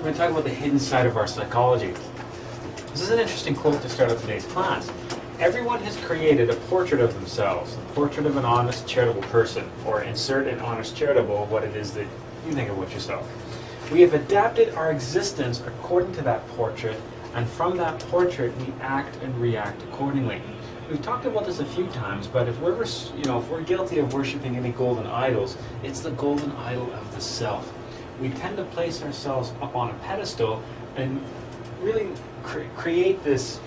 we're going to talk about the hidden side of our psychology. This is an interesting quote to start off today's class. Everyone has created a portrait of themselves, a portrait of an honest, charitable person, or insert an honest, charitable what it is that you think about yourself. We have adapted our existence according to that portrait, and from that portrait we act and react accordingly. We've talked about this a few times, but if we're guilty of worshiping any golden idols, it's the golden idol of the self. We tend to place ourselves up on a pedestal and really create this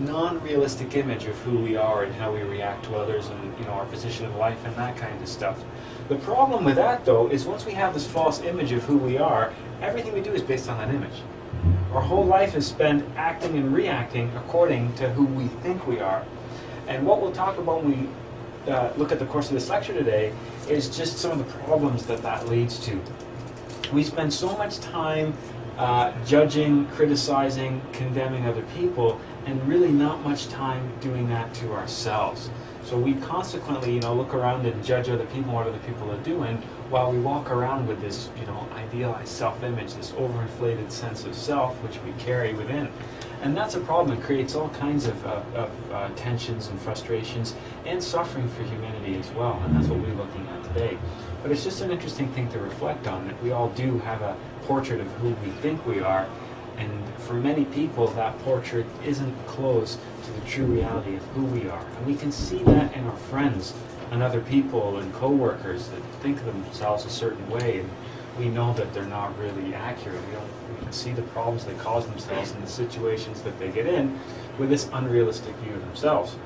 non-realistic image of who we are and how we react to others and our position in life and that kind of stuff. The problem with that, though, is once we have this false image of who we are, everything we do is based on that image. Our whole life is spent acting and reacting according to who we think we are. And what we'll talk about when we look at the course of this lecture today is just some of the problems that leads to. We spend so much time judging, criticizing, condemning other people, and really not much time doing that to ourselves. So we consequently, look around and judge other people, what other people are doing, while we walk around with this, idealized self-image, this overinflated sense of self, which we carry within. And that's a problem. It creates all kinds of tensions and frustrations and suffering for humanity as well. And that's what we're looking at today. But it's just an interesting thing to reflect on, that we all do have a portrait of who we think we are. And for many people, that portrait isn't close to the true reality of who we are. And we can see that in our friends and other people and co-workers that think of themselves a certain way. And we know that they're not really accurate. We can see the problems they cause themselves in the situations that they get in with this unrealistic view of themselves.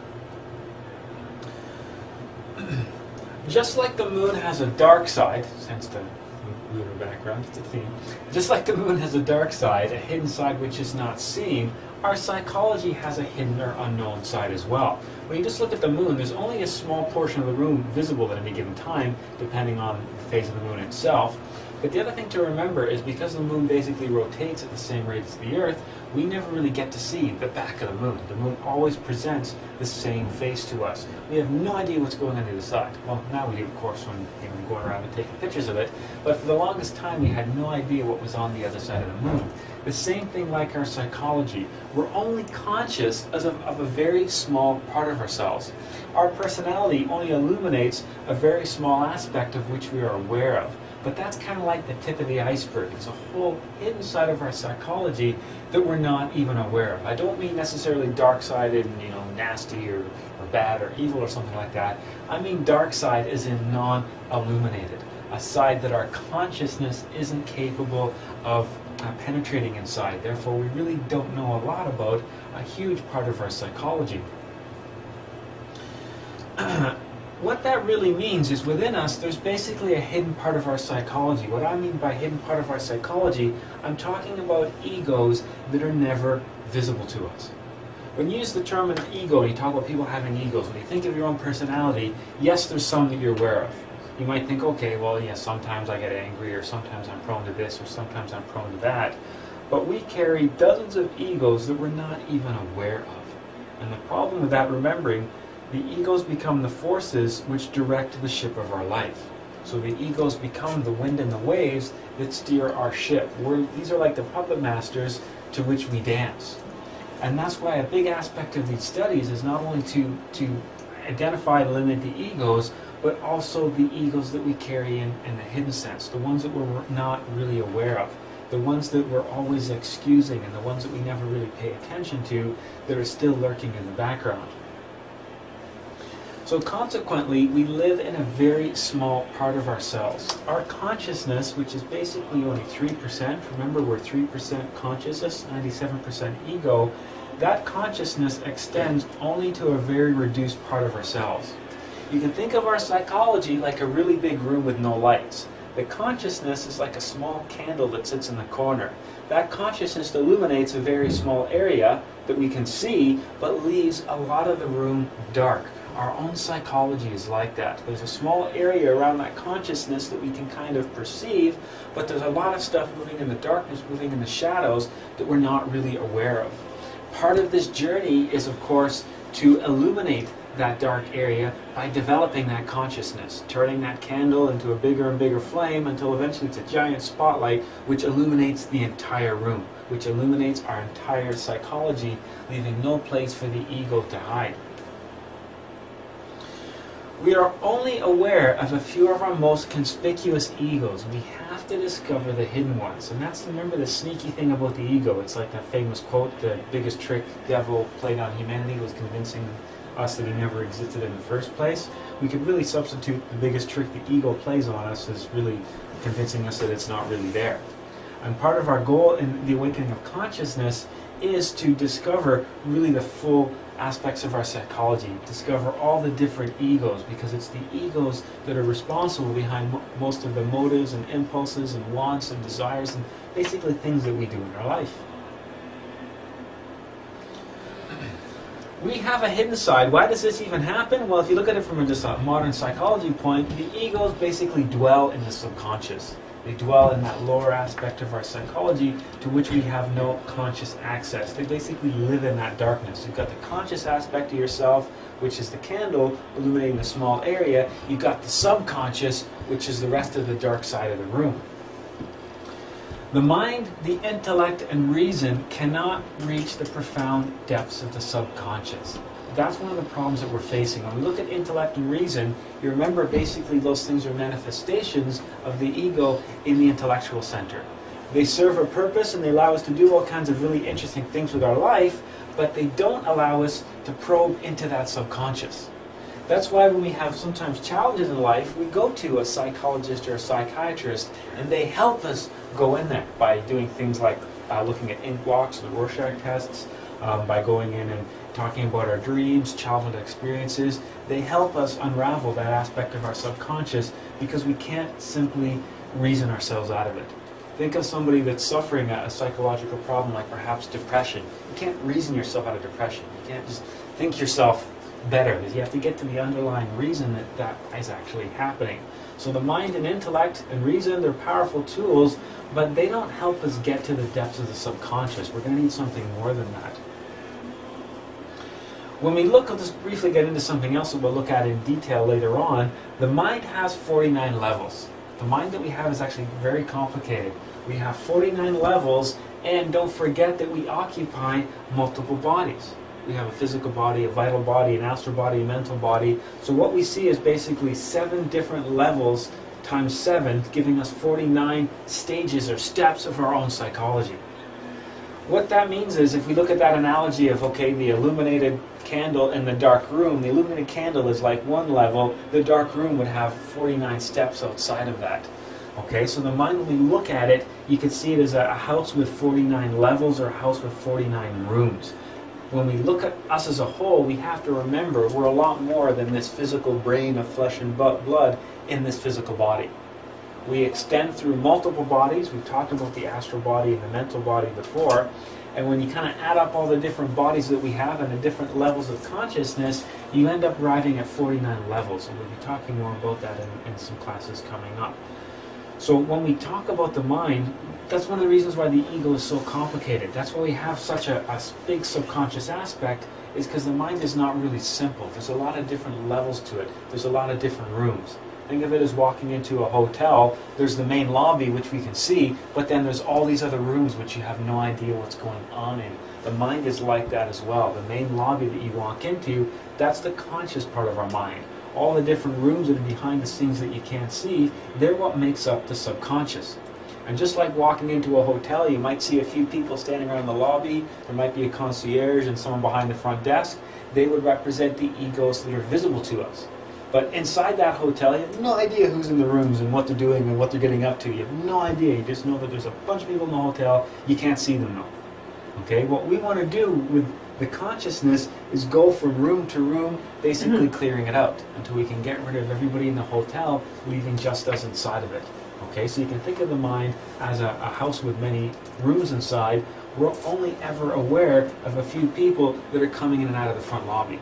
Just like the moon has a dark side, since the lunar background, it's a theme. Just like the moon has a dark side, a hidden side which is not seen, our psychology has a hidden or unknown side as well. When you just look at the moon, there's only a small portion of the room visible at any given time, depending on the phase of the moon itself. But the other thing to remember is because the moon basically rotates at the same rate as the Earth, we never really get to see the back of the moon. The moon always presents the same face to us. We have no idea what's going on the other side. Well, now we do, of course, when we're going around and taking pictures of it. But for the longest time, we had no idea what was on the other side of the moon. The same thing like our psychology. We're only conscious of a very small part of ourselves. Our personality only illuminates a very small aspect of which we are aware of. But that's kind of like the tip of the iceberg. It's a whole hidden side of our psychology that we're not even aware of. I don't mean necessarily dark-sided and nasty or bad or evil or something like that. I mean dark side as in non-illuminated, a side that our consciousness isn't capable of penetrating inside. Therefore, we really don't know a lot about a huge part of our psychology. What that really means is within us, there's basically a hidden part of our psychology. What I mean by hidden part of our psychology, I'm talking about egos that are never visible to us. When you use the term an ego, you talk about people having egos. When you think of your own personality, yes, there's some that you're aware of. You might think, okay, well, yes, sometimes I get angry, or sometimes I'm prone to this, or sometimes I'm prone to that. But we carry dozens of egos that we're not even aware of. And the problem with that, remembering, the egos become the forces which direct the ship of our life. So the egos become the wind and the waves that steer our ship. These are like the puppet masters to which we dance. And that's why a big aspect of these studies is not only to identify and eliminate the egos, but also the egos that we carry in the hidden sense, the ones that we're not really aware of, the ones that we're always excusing, and the ones that we never really pay attention to that are still lurking in the background. So consequently, we live in a very small part of ourselves. Our consciousness, which is basically only 3%, remember we're 3% consciousness, 97% ego, that consciousness extends only to a very reduced part of ourselves. You can think of our psychology like a really big room with no lights. The consciousness is like a small candle that sits in the corner. That consciousness illuminates a very small area that we can see, but leaves a lot of the room dark. Our own psychology is like that. There's a small area around that consciousness that we can kind of perceive, but there's a lot of stuff moving in the darkness, moving in the shadows that we're not really aware of. Part of this journey is, of course, to illuminate that dark area by developing that consciousness, turning that candle into a bigger and bigger flame until eventually it's a giant spotlight which illuminates the entire room, which illuminates our entire psychology, leaving no place for the ego to hide. We are only aware of a few of our most conspicuous egos. We have to discover the hidden ones. And that's, remember, the sneaky thing about the ego. It's like that famous quote, the biggest trick the devil played on humanity was convincing us that he never existed in the first place. We could really substitute the biggest trick the ego plays on us as really convincing us that it's not really there. And part of our goal in the awakening of consciousness is to discover really the full aspects of our psychology, discover all the different egos, because it's the egos that are responsible behind most of the motives and impulses and wants and desires and basically things that we do in our life. We have a hidden side. Why does this even happen? Well, if you look at it from just a modern psychology point, the egos basically dwell in the subconscious. They dwell in that lower aspect of our psychology to which we have no conscious access. They basically live in that darkness. You've got the conscious aspect of yourself, which is the candle illuminating a small area. You've got the subconscious, which is the rest of the dark side of the room. The mind, the intellect, and reason cannot reach the profound depths of the subconscious. That's one of the problems that we're facing. When we look at intellect and reason, you remember basically those things are manifestations of the ego in the intellectual center. They serve a purpose and they allow us to do all kinds of really interesting things with our life, but they don't allow us to probe into that subconscious. That's why when we have sometimes challenges in life, we go to a psychologist or a psychiatrist, and they help us go in there by doing things like looking at ink blocks, the Rorschach tests, by going in and talking about our dreams, childhood experiences. They help us unravel that aspect of our subconscious because we can't simply reason ourselves out of it. Think of somebody that's suffering a psychological problem like perhaps depression. You can't reason yourself out of depression. You can't just think yourself better. You have to get to the underlying reason that that is actually happening. So the mind and intellect and reason, they're powerful tools, but they don't help us get to the depths of the subconscious. We're going to need something more than that. When we look, I'll just briefly get into something else that we'll look at in detail later on. The mind has 49 levels. The mind that we have is actually very complicated. We have 49 levels, and don't forget that we occupy multiple bodies. We have a physical body, a vital body, an astral body, a mental body. So what we see is basically 7 different levels times 7, giving us 49 stages or steps of our own psychology. What that means is, if we look at that analogy of, okay, the illuminated candle in the dark room, the illuminated candle is like one level, the dark room would have 49 steps outside of that. Okay, so the mind, when we look at it, you can see it as a house with 49 levels or a house with 49 rooms. When we look at us as a whole, we have to remember we're a lot more than this physical brain of flesh and blood in this physical body. We extend through multiple bodies. We've talked about the astral body and the mental body before. And when you kind of add up all the different bodies that we have and the different levels of consciousness, you end up arriving at 49 levels. And we'll be talking more about that in some classes coming up. So when we talk about the mind, that's one of the reasons why the ego is so complicated. That's why we have such a big subconscious aspect, is because the mind is not really simple. There's a lot of different levels to it. There's a lot of different rooms. Think of it as walking into a hotel. There's the main lobby, which we can see, but then there's all these other rooms which you have no idea what's going on in. The mind is like that as well. The main lobby that you walk into, that's the conscious part of our mind. All the different rooms that are behind the scenes that you can't see, they're what makes up the subconscious. And just like walking into a hotel, you might see a few people standing around the lobby. There might be a concierge and someone behind the front desk. They would represent the egos that are visible to us. But inside that hotel, you have no idea who's in the rooms and what they're doing and what they're getting up to. You have no idea. You just know that there's a bunch of people in the hotel. You can't see them though. Okay? What we want to do with the consciousness is go from room to room, basically clearing it out until we can get rid of everybody in the hotel, leaving just us inside of it. Okay? So you can think of the mind as a house with many rooms inside. We're only ever aware of a few people that are coming in and out of the front lobby.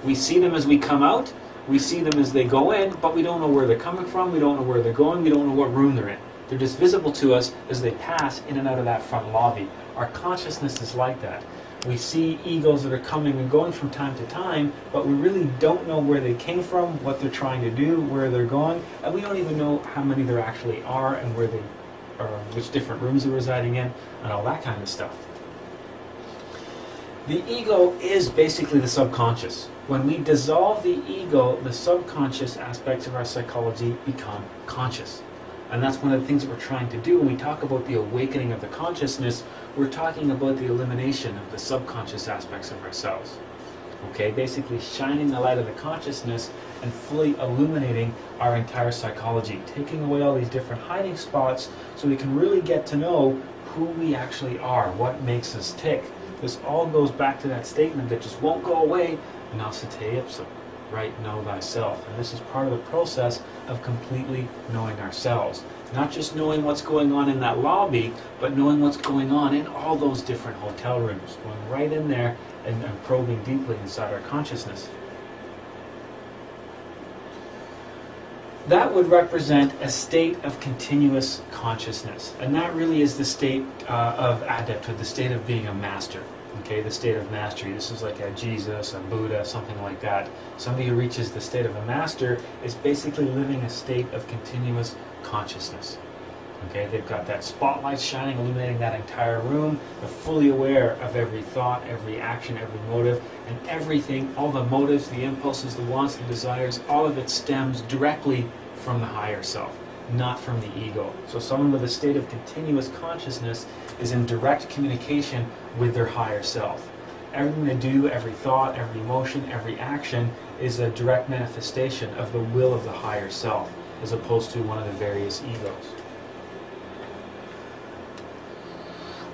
We see them as we come out. We see them as they go in, but we don't know where they're coming from, we don't know where they're going, we don't know what room they're in. They're just visible to us as they pass in and out of that front lobby. Our consciousness is like that. We see egos that are coming and going from time to time, but we really don't know where they came from, what they're trying to do, where they're going, and we don't even know how many there actually are and where they are, which different rooms they're residing in, and all that kind of stuff. The ego is basically the subconscious. When we dissolve the ego, the subconscious aspects of our psychology become conscious. And that's one of the things that we're trying to do. When we talk about the awakening of the consciousness, we're talking about the elimination of the subconscious aspects of ourselves. Okay, basically shining the light of the consciousness and fully illuminating our entire psychology, taking away all these different hiding spots so we can really get to know who we actually are, what makes us tick. This all goes back to that statement that just won't go away, nascite ipsum, right? Know thyself. And this is part of the process of completely knowing ourselves. Not just knowing what's going on in that lobby, but knowing what's going on in all those different hotel rooms. Going right in there and probing deeply inside our consciousness. That would represent a state of continuous consciousness. And that really is the state of adepthood, the state of being a master. Okay, the state of mastery. This is like a Jesus, a Buddha, something like that. Somebody who reaches the state of a master is basically living a state of continuous consciousness. Okay, they've got that spotlight shining, illuminating that entire room. They're fully aware of every thought, every action, every motive, and everything, all the motives, the impulses, the wants, the desires, all of it stems directly from the higher self, not from the ego. So someone with a state of continuous consciousness is in direct communication with their higher self. Everything they do, every thought, every emotion, every action is a direct manifestation of the will of the higher self, as opposed to one of the various egos.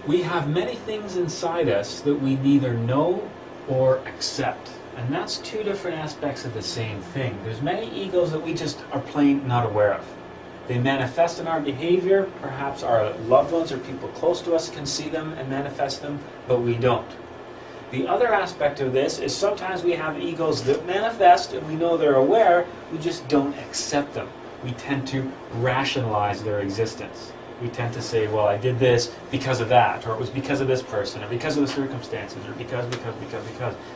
We have many things inside us that we neither know or accept. And that's two different aspects of the same thing. There's many egos that we just are plain not aware of. They manifest in our behavior. Perhaps our loved ones or people close to us can see them and manifest them, but we don't. The other aspect of this is sometimes we have egos that manifest and we know they're aware, we just don't accept them. We tend to rationalize their existence. We tend to say, well, I did this because of that, or it was because of this person, or because of the circumstances, or because.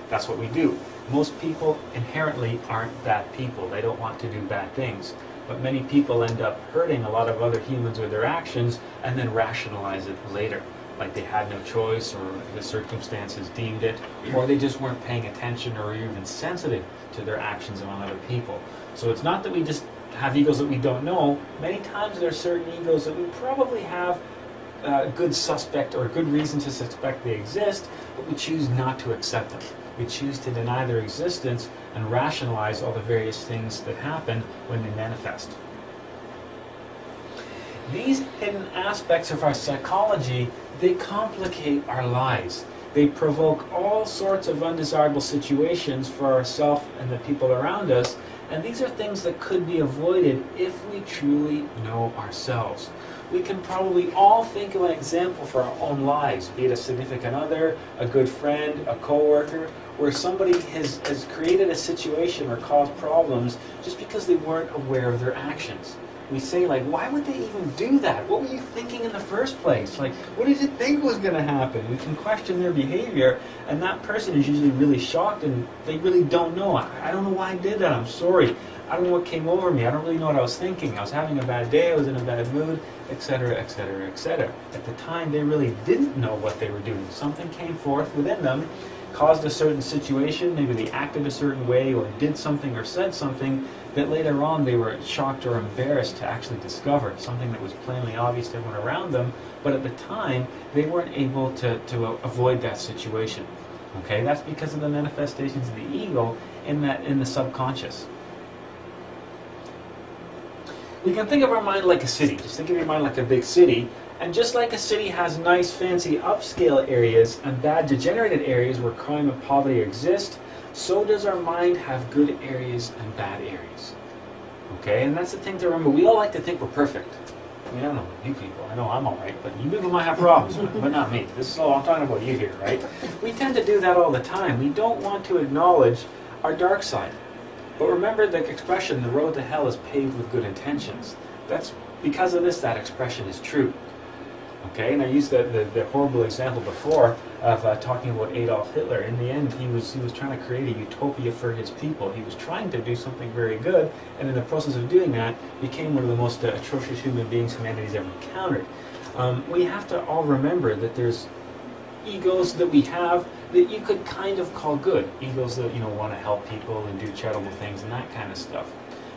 That's what we do. Most people inherently aren't bad people. They don't want to do bad things. But many people end up hurting a lot of other humans with their actions and then rationalize it later. Like they had no choice, or the circumstances deemed it, or they just weren't paying attention or even sensitive to their actions among other people. So it's not that we just have egos that we don't know. Many times there are certain egos that we probably have a good suspect or a good reason to suspect they exist, but we choose not to accept them. We choose to deny their existence and rationalize all the various things that happen when they manifest. These hidden aspects of our psychology, they complicate our lives. They provoke all sorts of undesirable situations for ourselves and the people around us, and these are things that could be avoided if we truly know ourselves. We can probably all think of an example for our own lives, be it a significant other, a good friend, a co-worker, where somebody has created a situation or caused problems just because they weren't aware of their actions. We say, like, why would they even do that? What were you thinking in the first place? Like, what did you think was going to happen? We can question their behavior, and that person is usually really shocked, and they really don't know. I don't know why I did that. I'm sorry. I don't know what came over me. I don't really know what I was thinking. I was having a bad day. I was in a bad mood, etc., etc., etc. At the time, they really didn't know what they were doing. Something came forth within them, caused a certain situation. Maybe they acted a certain way or did something or said something that later on they were shocked or embarrassed to actually discover, something that was plainly obvious to everyone around them, but at the time they weren't able to avoid that situation. Okay, that's because of the manifestations of the ego in the subconscious. We can think of our mind like a city. Just think of your mind like a big city. And just like a city has nice, fancy, upscale areas and bad, degenerated areas where crime and poverty exist, so does our mind have good areas and bad areas. Okay? And that's the thing to remember. We all like to think we're perfect. I mean, I don't know you people. I know I'm all right, but you people might have problems, but not me. I'm talking about you here, right? We tend to do that all the time. We don't want to acknowledge our dark side. But remember the expression, the road to hell is paved with good intentions. That's because of this, that expression is true. Okay, and I used the horrible example before of talking about Adolf Hitler. In the end, he was trying to create a utopia for his people. He was trying to do something very good, and in the process of doing that, became one of the most atrocious human beings humanity's ever encountered. We have to all remember that there's egos that we have that you could kind of call good. Egos that, want to help people and do charitable things and that kind of stuff.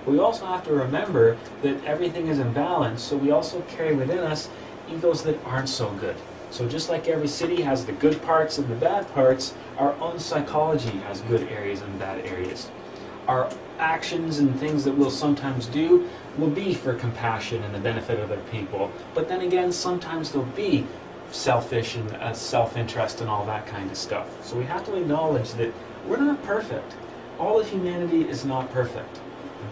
We also have to remember that everything is in balance, so we also carry within us egos that aren't so good. So just like every city has the good parts and the bad parts, our own psychology has good areas and bad areas. Our actions and things that we'll sometimes do will be for compassion and the benefit of other people, but then again, sometimes they'll be selfish and self-interest and all that kind of stuff. So we have to acknowledge that we're not perfect. All of humanity is not perfect.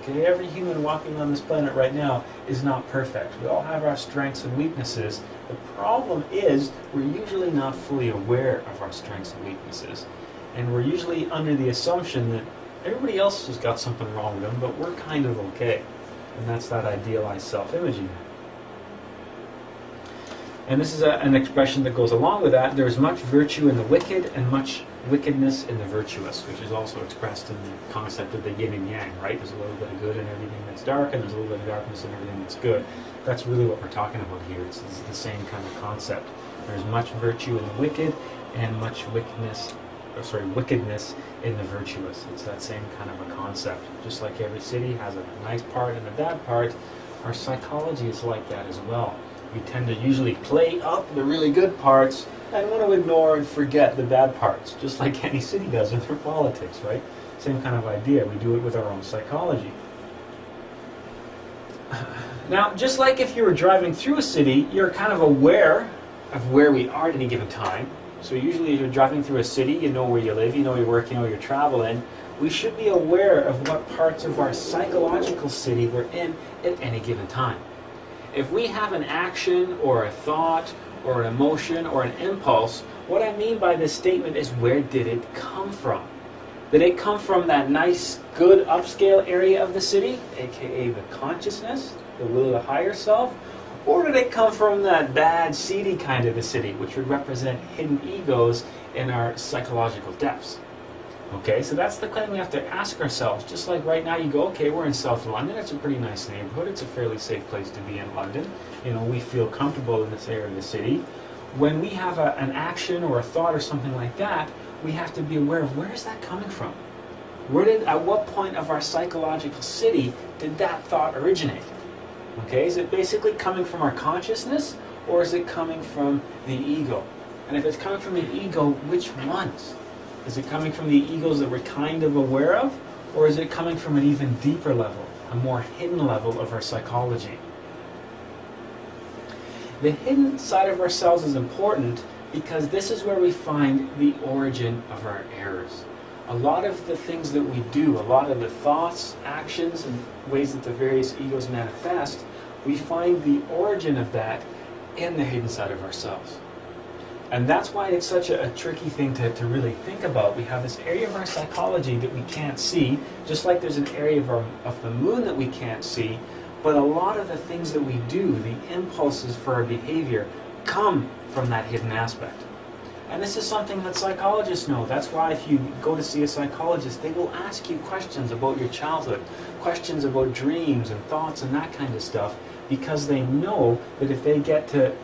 Okay, every human walking on this planet right now is not perfect. We all have our strengths and weaknesses. The problem is we're usually not fully aware of our strengths and weaknesses. And we're usually under the assumption that everybody else has got something wrong with them, but we're kind of okay. And that's that idealized self-imaging. And this is an expression that goes along with that. There's much virtue in the wicked and much wickedness in the virtuous, which is also expressed in the concept of the yin and yang, right? There's a little bit of good in everything that's dark, and there's a little bit of darkness in everything that's good. That's really what we're talking about here. It's the same kind of concept. There's much virtue in the wicked and much wickedness in the virtuous. It's that same kind of a concept. Just like every city has a nice part and a bad part, our psychology is like that as well. We tend to usually play up the really good parts and want to ignore and forget the bad parts, just like any city does in their politics, right? Same kind of idea. We do it with our own psychology. Now, just like if you were driving through a city, you're kind of aware of where we are at any given time. So usually if you're driving through a city, you know where you live, you know your work, you know you're traveling. We should be aware of what parts of our psychological city we're in at any given time. If we have an action or a thought or an emotion or an impulse, what I mean by this statement is, where did it come from? Did it come from that nice, good, upscale area of the city, aka the consciousness, the will of the higher self? Or did it come from that bad, seedy kind of the city, which would represent hidden egos in our psychological depths? Okay, so that's the question we have to ask ourselves. Just like right now you go, okay, we're in South London, it's a pretty nice neighborhood, it's a fairly safe place to be in London. We feel comfortable in this area of the city. When we have an action or a thought or something like that, we have to be aware of, where is that coming from? At what point of our psychological city did that thought originate? Okay, is it basically coming from our consciousness, or is it coming from the ego? And if it's coming from the ego, which ones? Is it coming from the egos that we're kind of aware of, or is it coming from an even deeper level, a more hidden level of our psychology? The hidden side of ourselves is important because this is where we find the origin of our errors. A lot of the things that we do, a lot of the thoughts, actions, and ways that the various egos manifest, we find the origin of that in the hidden side of ourselves. And that's why it's such a tricky thing to really think about. We have this area of our psychology that we can't see, just like there's an area of the moon that we can't see, but a lot of the things that we do, the impulses for our behavior, come from that hidden aspect. And this is something that psychologists know. That's why if you go to see a psychologist, they will ask you questions about your childhood, questions about dreams and thoughts and that kind of stuff, because they know that if they get to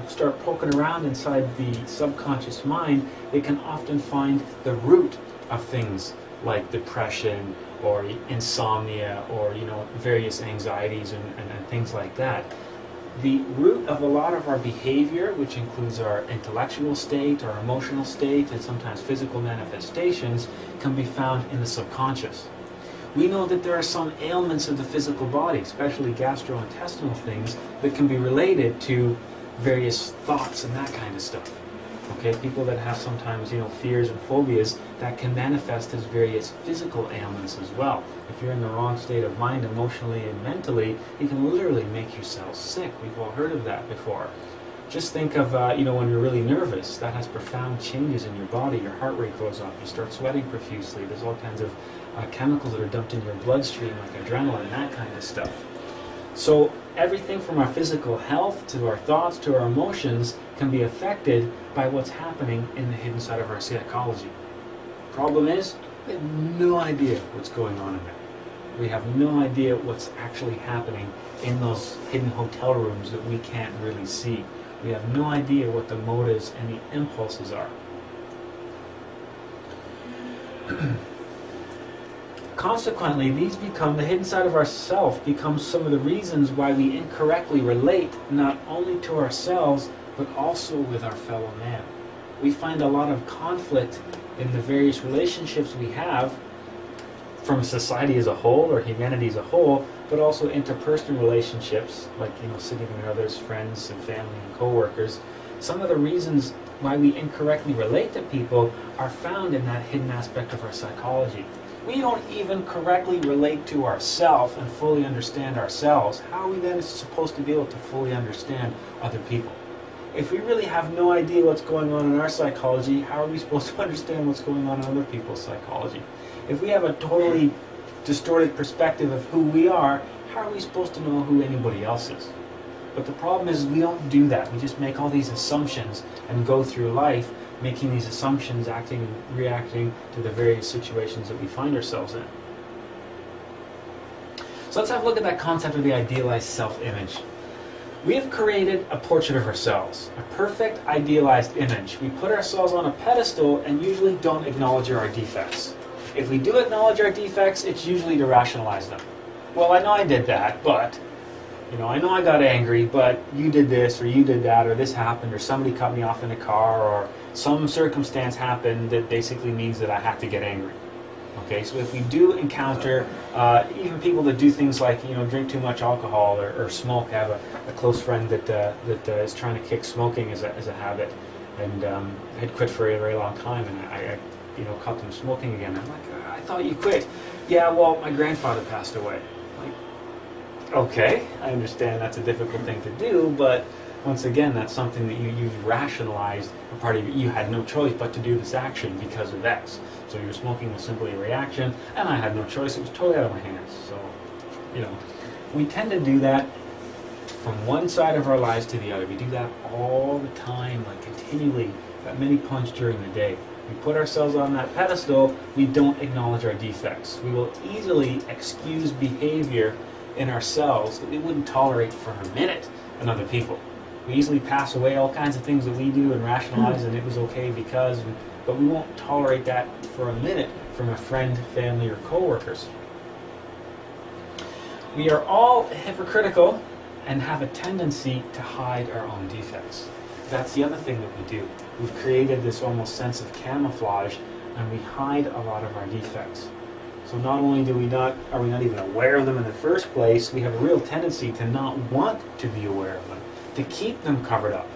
start poking around inside the subconscious mind, they can often find the root of things like depression or insomnia or various anxieties and things like that. The root of a lot of our behavior, which includes our intellectual state, our emotional state, and sometimes physical manifestations, can be found in the subconscious. We know that there are some ailments of the physical body, especially gastrointestinal things, that can be related to various thoughts and that kind of stuff. Okay, people that have sometimes, fears and phobias, that can manifest as various physical ailments as well. If you're in the wrong state of mind emotionally and mentally, you can literally make yourself sick. We've all heard of that before. Just think of, when you're really nervous, that has profound changes in your body. Your heart rate goes up, you start sweating profusely. There's all kinds of chemicals that are dumped in your bloodstream, like adrenaline and that kind of stuff. So Everything from our physical health to our thoughts to our emotions can be affected by what's happening in the hidden side of our psychology. Problem is, we have no idea what's going on in there. We have no idea what's actually happening in those hidden hotel rooms that we can't really see. We have no idea what the motives and the impulses are. Consequently, these become, the hidden side of ourself becomes some of the reasons why we incorrectly relate not only to ourselves, but also with our fellow man. We find a lot of conflict in the various relationships we have from society as a whole or humanity as a whole, but also interpersonal relationships like, significant others, friends and family and co-workers. Some of the reasons why we incorrectly relate to people are found in that hidden aspect of our psychology. We don't even correctly relate to ourselves and fully understand ourselves. How are we then supposed to be able to fully understand other people? If we really have no idea what's going on in our psychology, how are we supposed to understand what's going on in other people's psychology? If we have a totally distorted perspective of who we are, how are we supposed to know who anybody else is? But the problem is we don't do that. We just make all these assumptions and go through life making these assumptions, acting and reacting to the various situations that we find ourselves in. So let's have a look at that concept of the idealized self-image. We have created a portrait of ourselves, a perfect idealized image. We put ourselves on a pedestal and usually don't acknowledge our defects. If we do acknowledge our defects, it's usually to rationalize them. Well, I know I did that, but, I know I got angry, but you did this, or you did that, or this happened, or somebody cut me off in a car, or some circumstance happened that basically means that I have to get angry. Okay, so if we do encounter even people that do things like, drink too much alcohol or smoke. I have a close friend that is trying to kick smoking as a habit, and had quit for a very long time, and I caught them smoking again. I'm like, I thought you quit. Yeah, well, my grandfather passed away. Like, okay, I understand that's a difficult thing to do, but once again, that's something that you've rationalized. A part of you had no choice but to do this action because of X. So your smoking was simply a reaction, and I had no choice. It was totally out of my hands. So, we tend to do that from one side of our lives to the other. We do that all the time, like continually, at many points during the day. We put ourselves on that pedestal. We don't acknowledge our defects. We will easily excuse behavior in ourselves that we wouldn't tolerate for a minute in other people. We easily pass away all kinds of things that we do and rationalize, and it was okay because, but we won't tolerate that for a minute from a friend, family, or co-workers. We are all hypocritical and have a tendency to hide our own defects. That's the other thing that we do. We've created this almost sense of camouflage, and we hide a lot of our defects. So not only are we not even aware of them in the first place, we have a real tendency to not want to be aware of them, to keep them covered up,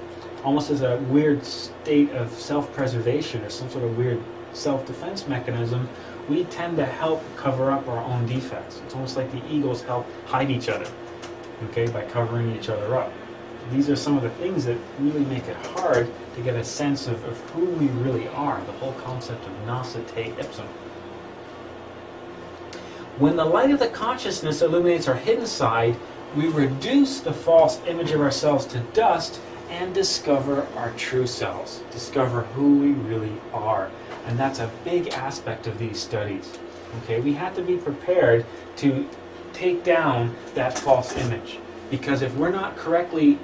almost as a weird state of self-preservation or some sort of weird self-defense mechanism. We tend to help cover up our own defects. It's almost like the egos help hide each other, okay, by covering each other up. These are some of the things that really make it hard to get a sense of who we really are, the whole concept of nasa te ipsum. When the light of the consciousness illuminates our hidden side, we reduce the false image of ourselves to dust and discover our true selves, discover who we really are. And that's a big aspect of these studies. Okay, we have to be prepared to take down that false image, because if we're not correctly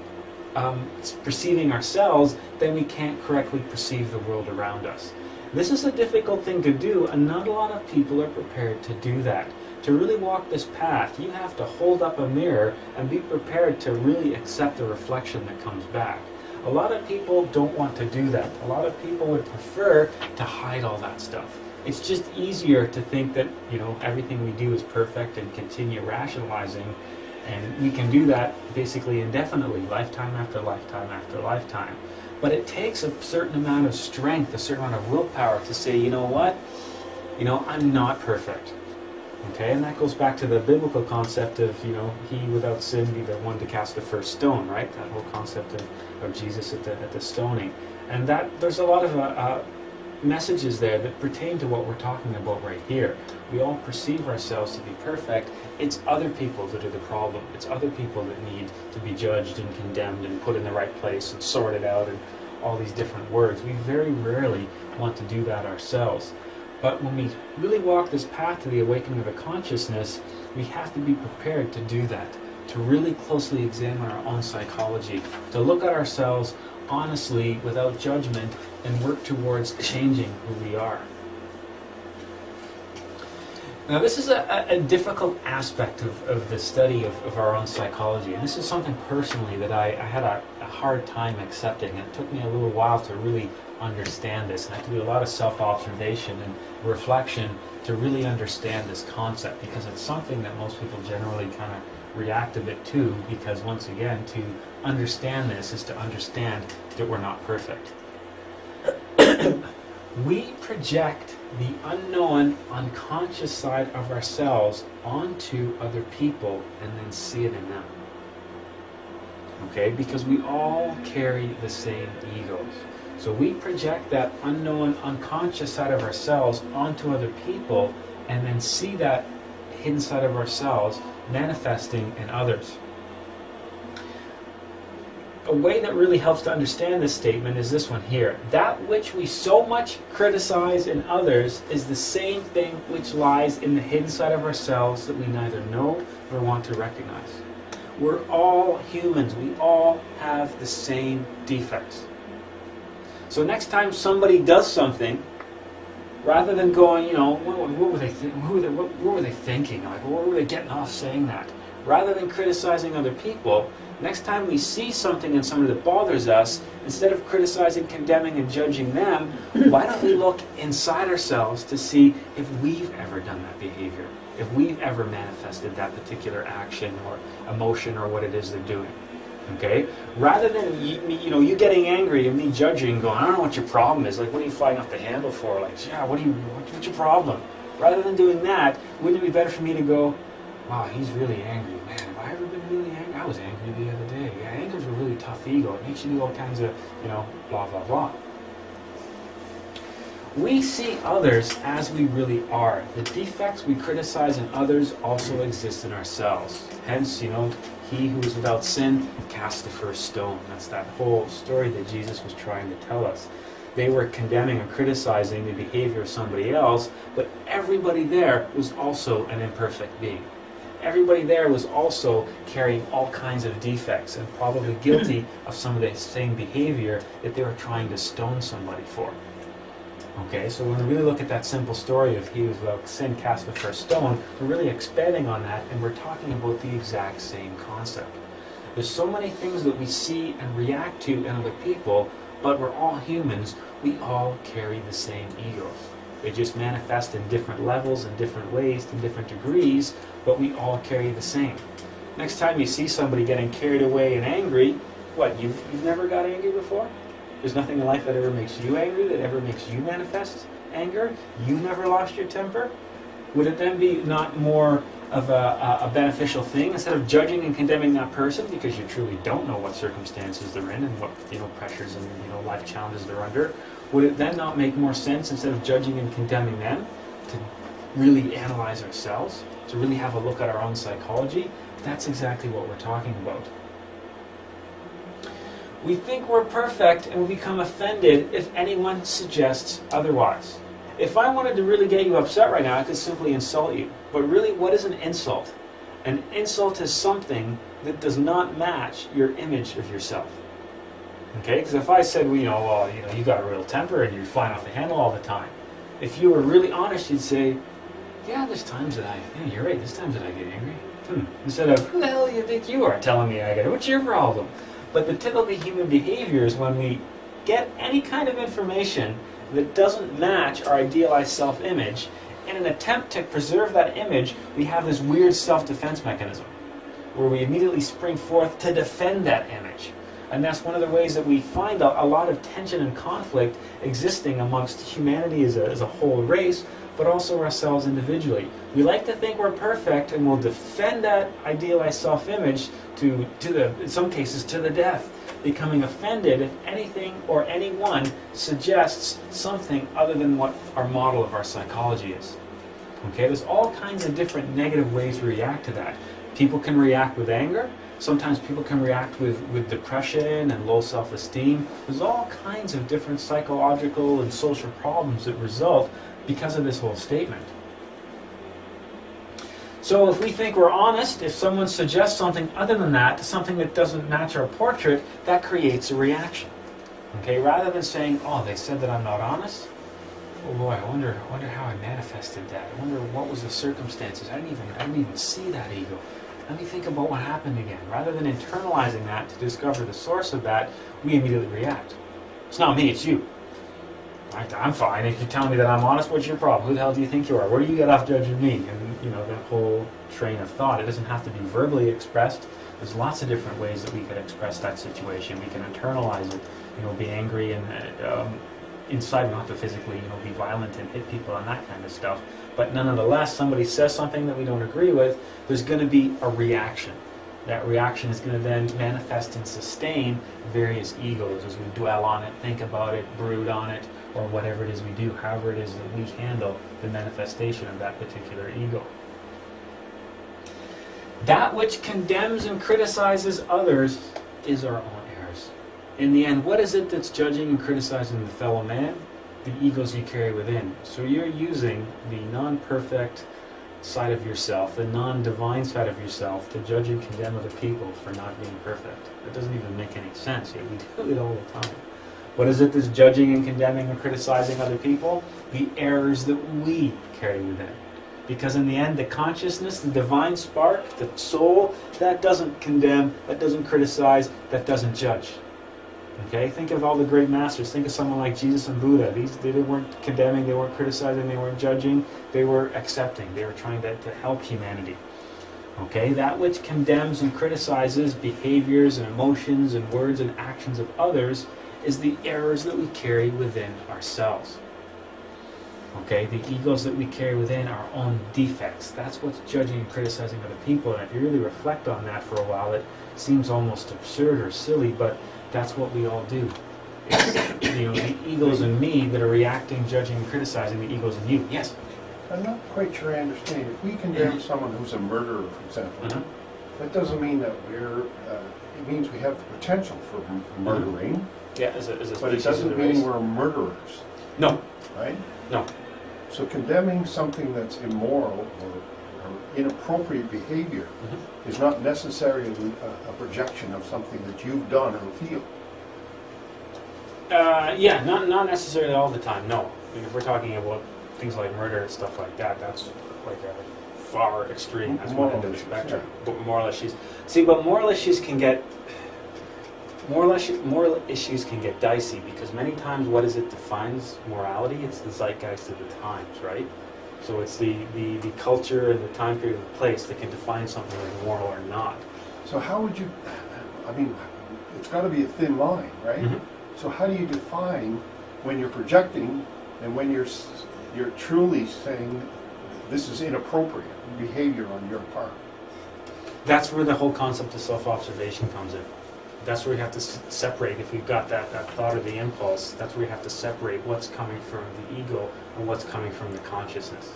perceiving ourselves, then we can't correctly perceive the world around us. This is a difficult thing to do, and not a lot of people are prepared to do that. To really walk this path, you have to hold up a mirror and be prepared to really accept the reflection that comes back. A lot of people don't want to do that. A lot of people would prefer to hide all that stuff. It's just easier to think that, everything we do is perfect and continue rationalizing, and we can do that basically indefinitely, lifetime after lifetime after lifetime. But it takes a certain amount of strength, a certain amount of willpower to say, you know what? I'm not perfect. Okay, and that goes back to the biblical concept of, he without sin be the one to cast the first stone, right? That whole concept of Jesus at the stoning. And that there's a lot of messages there that pertain to what we're talking about right here. we all perceive ourselves to be perfect. It's other people that are the problem. It's other people that need to be judged and condemned and put in the right place and sorted out and all these different words. We very rarely want to do that ourselves. But when we really walk this path to the awakening of the consciousness, we have to be prepared to do that, to really closely examine our own psychology, to look at ourselves honestly without judgment and work towards changing who we are. Now this is a difficult aspect of the study of our own psychology, and this is something personally that I had a hard time accepting. It took me a little while to really understand this, and I had to do a lot of self-observation and reflection to really understand this concept, because it's something that most people generally kind of react a bit to, because once again, to understand this is to understand that we're not perfect. We project the unknown, unconscious side of ourselves onto other people and then see it in them. Okay? Because we all carry the same egos. So we project that unknown, unconscious side of ourselves onto other people and then see that hidden side of ourselves manifesting in others. A way that really helps to understand this statement is this one here. That which we so much criticize in others is the same thing which lies in the hidden side of ourselves that we neither know nor want to recognize. We're all humans. We all have the same defects. So next time somebody does something, rather than going, what were they thinking? Like, what were they getting off saying that? Rather than criticizing other people, next time we see something in somebody that bothers us, instead of criticizing, condemning, and judging them, why don't we look inside ourselves to see if we've ever done that behavior, if we've ever manifested that particular action or emotion or what it is they're doing. Okay? Rather than you getting angry and me judging, going, I don't know what your problem is. Like, what are you flying off the handle for? Like, yeah, what's your problem? Rather than doing that, wouldn't it be better for me to go, wow, he's really angry. Man, have I ever been really angry? I was angry the other day. Yeah, anger's a really tough ego. It makes you do all kinds of, blah, blah, blah. We see others as we really are. The defects we criticize in others also exist in ourselves. Hence, he who is without sin cast the first stone. That's that whole story that Jesus was trying to tell us. They were condemning and criticizing the behavior of somebody else, but everybody there was also an imperfect being. Everybody there was also carrying all kinds of defects and probably guilty of some of the same behavior that they were trying to stone somebody for. Okay, so when we really look at that simple story of he who was without sin cast the first stone, we're really expanding on that, and we're talking about the exact same concept. There's so many things that we see and react to in other people, but we're all humans. We all carry the same egos. They just manifest in different levels, in different ways, to different degrees, but we all carry the same. Next time you see somebody getting carried away and angry, what, you've never got angry before? There's nothing in life that ever makes you angry, that ever makes you manifest anger? You never lost your temper? Would it then be not more of a beneficial thing, instead of judging and condemning that person because you truly don't know what circumstances they're in and what pressures and life challenges they're under? Would it then not make more sense, instead of judging and condemning them, to really analyze ourselves, to really have a look at our own psychology? That's exactly what we're talking about. We think we're perfect and we become offended if anyone suggests otherwise. If I wanted to really get you upset right now, I could simply insult you. But really, what is an insult? An insult is something that does not match your image of yourself. Okay? Because if I said, you got a real temper and you're flying off the handle all the time, if you were really honest, you'd say, yeah, there's times that you're right, there's times that I get angry. Instead of, who the hell do you think you are telling me I get it? What's your problem? But the typical human behavior is when we get any kind of information that doesn't match our idealized self-image, in an attempt to preserve that image, we have this weird self-defense mechanism where we immediately spring forth to defend that image. And that's one of the ways that we find a lot of tension and conflict existing amongst humanity as a whole race, but also ourselves individually. We like to think we're perfect, and we'll defend that idealized self-image in some cases, to the death, becoming offended if anything or anyone suggests something other than what our model of our psychology is. Okay, there's all kinds of different negative ways to react to that. People can react with anger. Sometimes people can react with depression and low self-esteem. There's all kinds of different psychological and social problems that result because of this whole statement. So if we think we're honest, if someone suggests something other than that, something that doesn't match our portrait, that creates a reaction. Okay, rather than saying, oh, they said that I'm not honest. Oh boy, I wonder how I manifested that. I wonder what was the circumstances. I didn't even see that ego. Let me think about what happened again. Rather than internalizing that to discover the source of that, we immediately react. It's not me, it's you. I'm fine. If you're telling me that I'm honest, what's your problem? Who the hell do you think you are? Where do you get off judging me? And that whole train of thought. It doesn't have to be verbally expressed. There's lots of different ways that we can express that situation. We can internalize it, be angry and inside, we don't have to physically, be violent and hit people and that kind of stuff. But nonetheless, somebody says something that we don't agree with, there's going to be a reaction. That reaction is going to then manifest and sustain various egos as we dwell on it, think about it, brood on it, or whatever it is we do, however it is that we handle the manifestation of that particular ego. That which condemns and criticizes others is our own errors. In the end, what is it that's judging and criticizing the fellow man? The egos you carry within. So you're using the non-perfect side of yourself, the non-divine side of yourself, to judge and condemn other people for not being perfect. It doesn't even make any sense, yet we do it all the time. What is it that's judging and condemning and criticizing other people? The errors that we carry within. Because in the end, the consciousness, the divine spark, the soul, that doesn't condemn, that doesn't criticize, that doesn't judge. Okay? Think of all the great masters. Think of someone like Jesus and Buddha. They weren't condemning, they weren't criticizing, they weren't judging, they were accepting. They were trying to help humanity. Okay? That which condemns and criticizes behaviors and emotions and words and actions of others is the errors that we carry within ourselves. Okay, the egos that we carry within our own defects. That's what's judging and criticizing other people. And if you really reflect on that for a while, it seems almost absurd or silly, but that's what we all do. It's, the egos in me that are reacting, judging, and criticizing the egos in you. Yes? I'm not quite sure I understand. If we condemn someone who's a murderer, for example, that doesn't mean that it means we have the potential for murdering. Yeah, as a but it doesn't mean we're murderers. No. Right? No. So condemning something that's immoral or inappropriate behavior is not necessarily a projection of something that you've done or feel. Yeah, not necessarily all the time, no. I mean, if we're talking about things like murder and stuff like that, that's like a far extreme. That's one end of the spectrum. Yeah. But moral issues. See, but moral issues can get dicey because many times what is it defines morality? It's the zeitgeist of the times, right? So it's the culture and the time period and the place that can define something as moral or not. So how would you, I mean, it's got to be a thin line, right? So how do you define when you're projecting and when you're truly saying this is inappropriate behavior on your part? That's where the whole concept of self-observation comes in. That's where we have to separate, if we've got that thought or the impulse, that's where we have to separate what's coming from the ego and what's coming from the consciousness.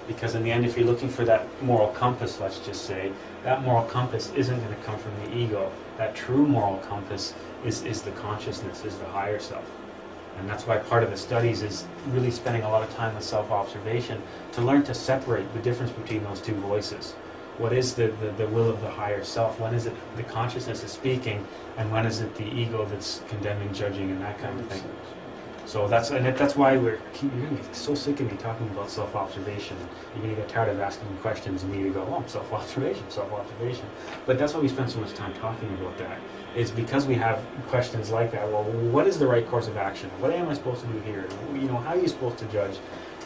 Because in the end, if you're looking for that moral compass, let's just say, that moral compass isn't going to come from the ego. That true moral compass is the consciousness, is the higher self. And that's why part of the studies is really spending a lot of time with self-observation to learn to separate the difference between those two voices. What is the will of the higher self? When is it the consciousness is speaking, and when is it the ego that's condemning, judging, and that kind of thing? So that's why you're going to be so sick of me talking about self-observation. You're going to get tired of asking me questions and me to go, oh, self-observation. But that's why we spend so much time talking about that. It's because we have questions like that. Well, what is the right course of action? What am I supposed to do here? How are you supposed to judge?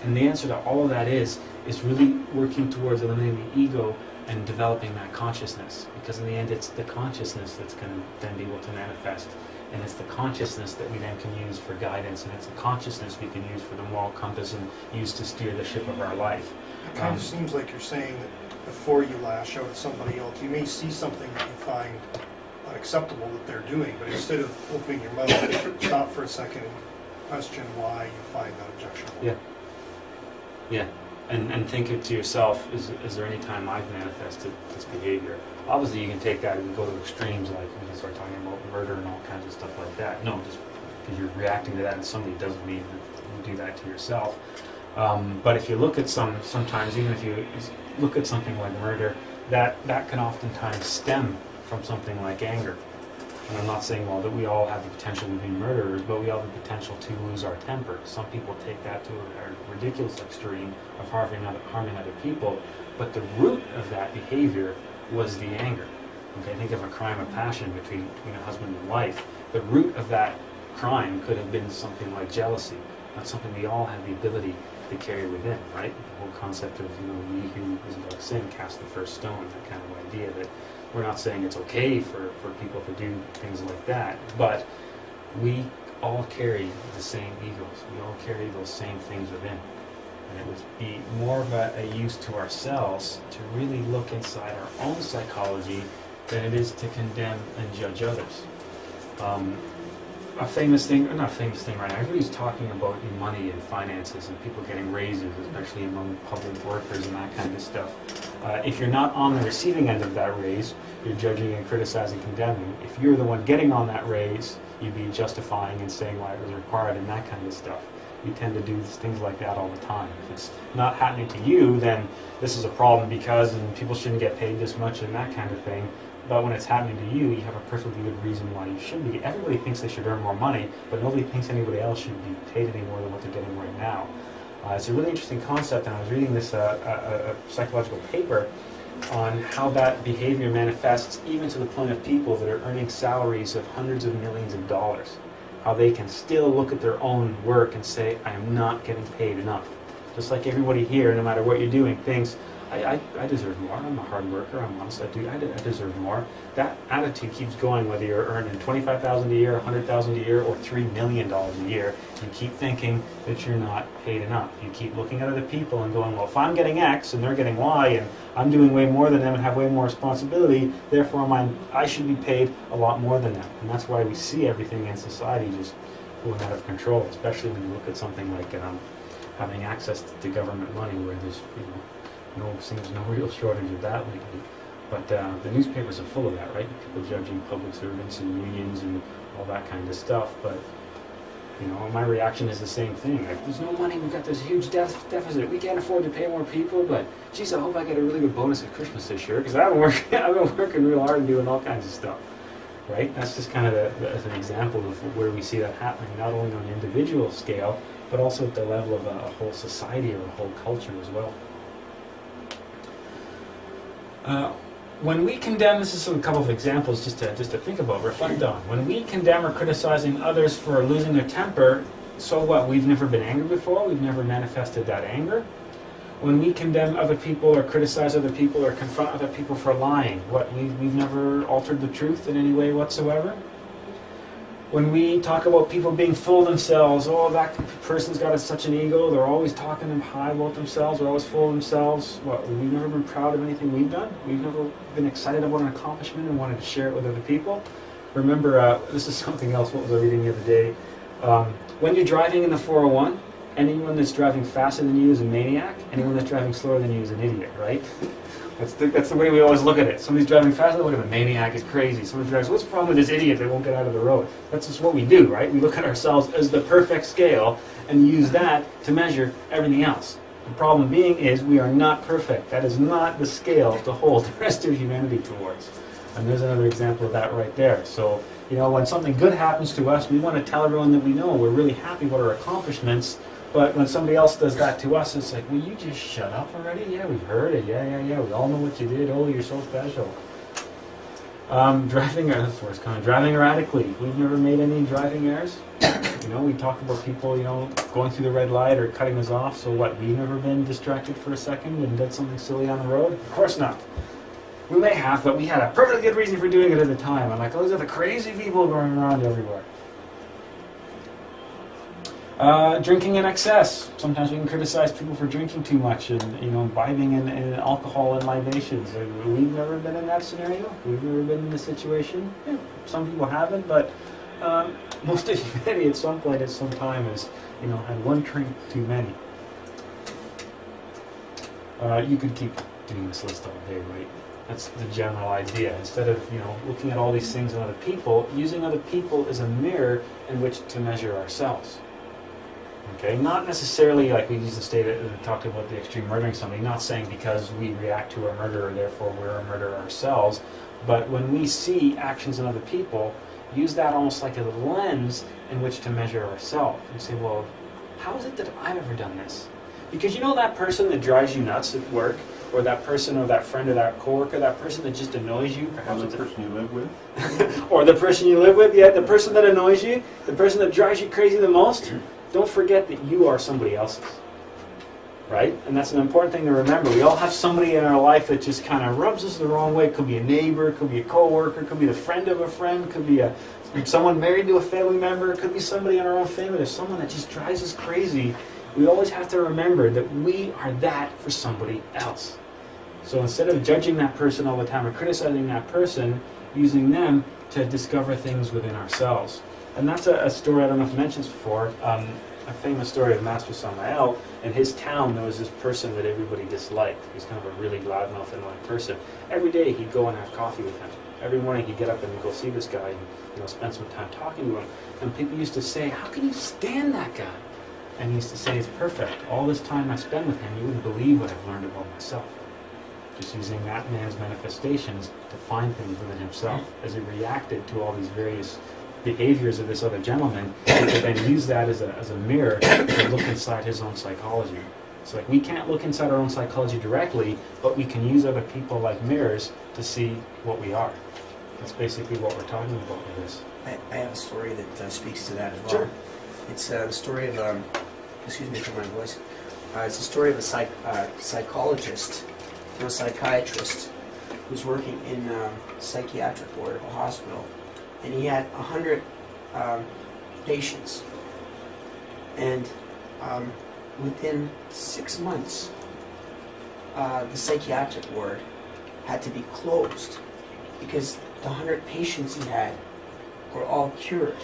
And the answer to all of that is really working towards eliminating the ego and developing that consciousness, because in the end it's the consciousness that's going to then be able to manifest, and it's the consciousness that we then can use for guidance, and it's the consciousness we can use for the moral compass and use to steer the ship of our life. It kind of seems like you're saying that before you lash out at somebody else, you may see something that you find unacceptable that they're doing, but instead of opening your mouth, stop for a second and question why you find that objectionable. Yeah. and think it to yourself, is there any time I've manifested this behavior? Obviously, you can take that and go to extremes, like we can start talking about murder and all kinds of stuff like that. No, just because you're reacting to that in somebody doesn't mean that you do that to yourself. But if you look at sometimes, even if you look at something like murder, that can oftentimes stem from something like anger. And I'm not saying, well, that we all have the potential to be murderers, but we all have the potential to lose our temper. Some people take that to a ridiculous extreme of harming other people, but the root of that behavior was the anger. Okay, think of a crime of passion between a husband and wife. The root of that crime could have been something like jealousy. That's something we all have the ability to carry within, right? The whole concept of, we who is without sin cast the first stone, that kind of idea that we're not saying it's okay for people to do things like that, but we all carry the same egos. We all carry those same things within. And it would be more of a use to ourselves to really look inside our own psychology than it is to condemn and judge others. A famous thing, or not a famous thing right now, everybody's talking about money and finances and people getting raises, especially among public workers and that kind of stuff. If you're not on the receiving end of that raise, you're judging and criticizing, condemning. If you're the one getting on that raise, you'd be justifying and saying why it was required and that kind of stuff. We tend to do things like that all the time. If it's not happening to you, then this is a problem because, and people shouldn't get paid this much and that kind of thing. But when it's happening to you, you have a perfectly good reason why you should be. Everybody thinks they should earn more money, but nobody thinks anybody else should be paid any more than what they're getting right now. It's a really interesting concept, and I was reading this a psychological paper on how that behavior manifests even to the point of people that are earning salaries of hundreds of millions of dollars. How they can still look at their own work and say, I am not getting paid enough. Just like everybody here, no matter what you're doing, thinks, I deserve more. I'm a hard worker. I'm honest. I deserve more. That attitude keeps going whether you're earning $25,000 a year, $100,000 a year, or $3 million a year. You keep thinking that you're not paid enough. You keep looking at other people and going, well, if I'm getting X and they're getting Y and I'm doing way more than them and have way more responsibility, therefore I should be paid a lot more than them. And that's why we see everything in society just going out of control, especially when you look at something like having access to government money where there's, seems no real shortage of that lately. But the newspapers are full of that, right? People judging public servants and unions and all that kind of stuff. But, my reaction is the same thing. Like, there's no money, we've got this huge deficit. We can't afford to pay more people, but, geez, I hope I get a really good bonus at Christmas this year, because I've been working real hard and doing all kinds of stuff. Right? That's just kind of as an example of where we see that happening, not only on an individual scale, but also at the level of a whole society or a whole culture as well. When we condemn, this is a couple of examples just to think about, reflect on. When we condemn or criticizing others for losing their temper, so what? We've never been angry before. We've never manifested that anger. When we condemn other people or criticize other people or confront other people for lying, what? We've never altered the truth in any way whatsoever. When we talk about people being full of themselves, oh, that person's got such an ego, they're always talking high about themselves, they're always full of themselves. What, we've never been proud of anything we've done? We've never been excited about an accomplishment and wanted to share it with other people? Remember, this is something else, what was I reading the other day? When you're driving in the 401, anyone that's driving faster than you is a maniac, anyone that's driving slower than you is an idiot, right? That's the way we always look at it. Somebody's driving faster, look at the maniac, is crazy. Somebody drives, what's the problem with this idiot? They won't get out of the road. That's just what we do, right? We look at ourselves as the perfect scale and use that to measure everything else. The problem being is we are not perfect. That is not the scale to hold the rest of humanity towards. And there's another example of that right there. So, when something good happens to us, we want to tell everyone that we know we're really happy about our accomplishments. But when somebody else does that to us, it's like, will you just shut up already? Yeah, we've heard it. Yeah. We all know what you did. Oh, you're so special. Driving erratically. We've never made any driving errors. We talk about people, going through the red light or cutting us off. So what? We've never been distracted for a second and did something silly on the road? Of course not. We may have, but we had a perfectly good reason for doing it at the time. I'm like, those are the crazy people going around everywhere. Drinking in excess. Sometimes we can criticize people for drinking too much and, imbibing in alcohol and libations. We've never been in that scenario. We've never been in this situation. Yeah, some people haven't, but most of humanity at some point at some time has, had one drink too many. You could keep doing this list all day, right? That's the general idea. Instead of, looking at all these things in other people, using other people as a mirror in which to measure ourselves. Okay, not necessarily like we used to state it and talked about the extreme murdering somebody, not saying because we react to a murderer, therefore we're a murderer ourselves, but when we see actions in other people, use that almost like a lens in which to measure ourselves. And say, well, how is it that I've ever done this? Because that person that drives you nuts at work, or that person or that friend or that coworker, that person that just annoys you, perhaps Or the person you live with. or the person you live with, the person that annoys you, the person that drives you crazy the most, don't forget that you are somebody else's. Right? And that's an important thing to remember. We all have somebody in our life that just kind of rubs us the wrong way. It could be a neighbor, it could be a coworker, it could be the friend of a friend, it could be someone married to a family member, it could be somebody in our own family. There's someone that just drives us crazy. We always have to remember that we are that for somebody else. So instead of judging that person all the time or criticizing that person, using them to discover things within ourselves. And that's a story I don't know if I mentioned before, a famous story of Master Samael. In his town, there was this person that everybody disliked. He was kind of a really loudmouth, annoying person. Every day he'd go and have coffee with him. Every morning he'd get up and go see this guy and spend some time talking to him. And people used to say, how can you stand that guy? And he used to say, it's perfect. All this time I spend with him, you wouldn't believe what I've learned about myself. Just using that man's manifestations to find things within himself. As he reacted to all these various behaviors of this other gentleman, he could then use that as a mirror to look inside his own psychology. It's like we can't look inside our own psychology directly, but we can use other people like mirrors to see what we are. That's basically what we're talking about with this. I have a story that speaks to that as well. Sure. It's the story of, excuse me for my voice, it's a story of a psychologist and a psychiatrist who's working in a psychiatric ward of a hospital, and he had 100 patients, and within 6 months the psychiatric ward had to be closed because the 100 patients he had were all cured.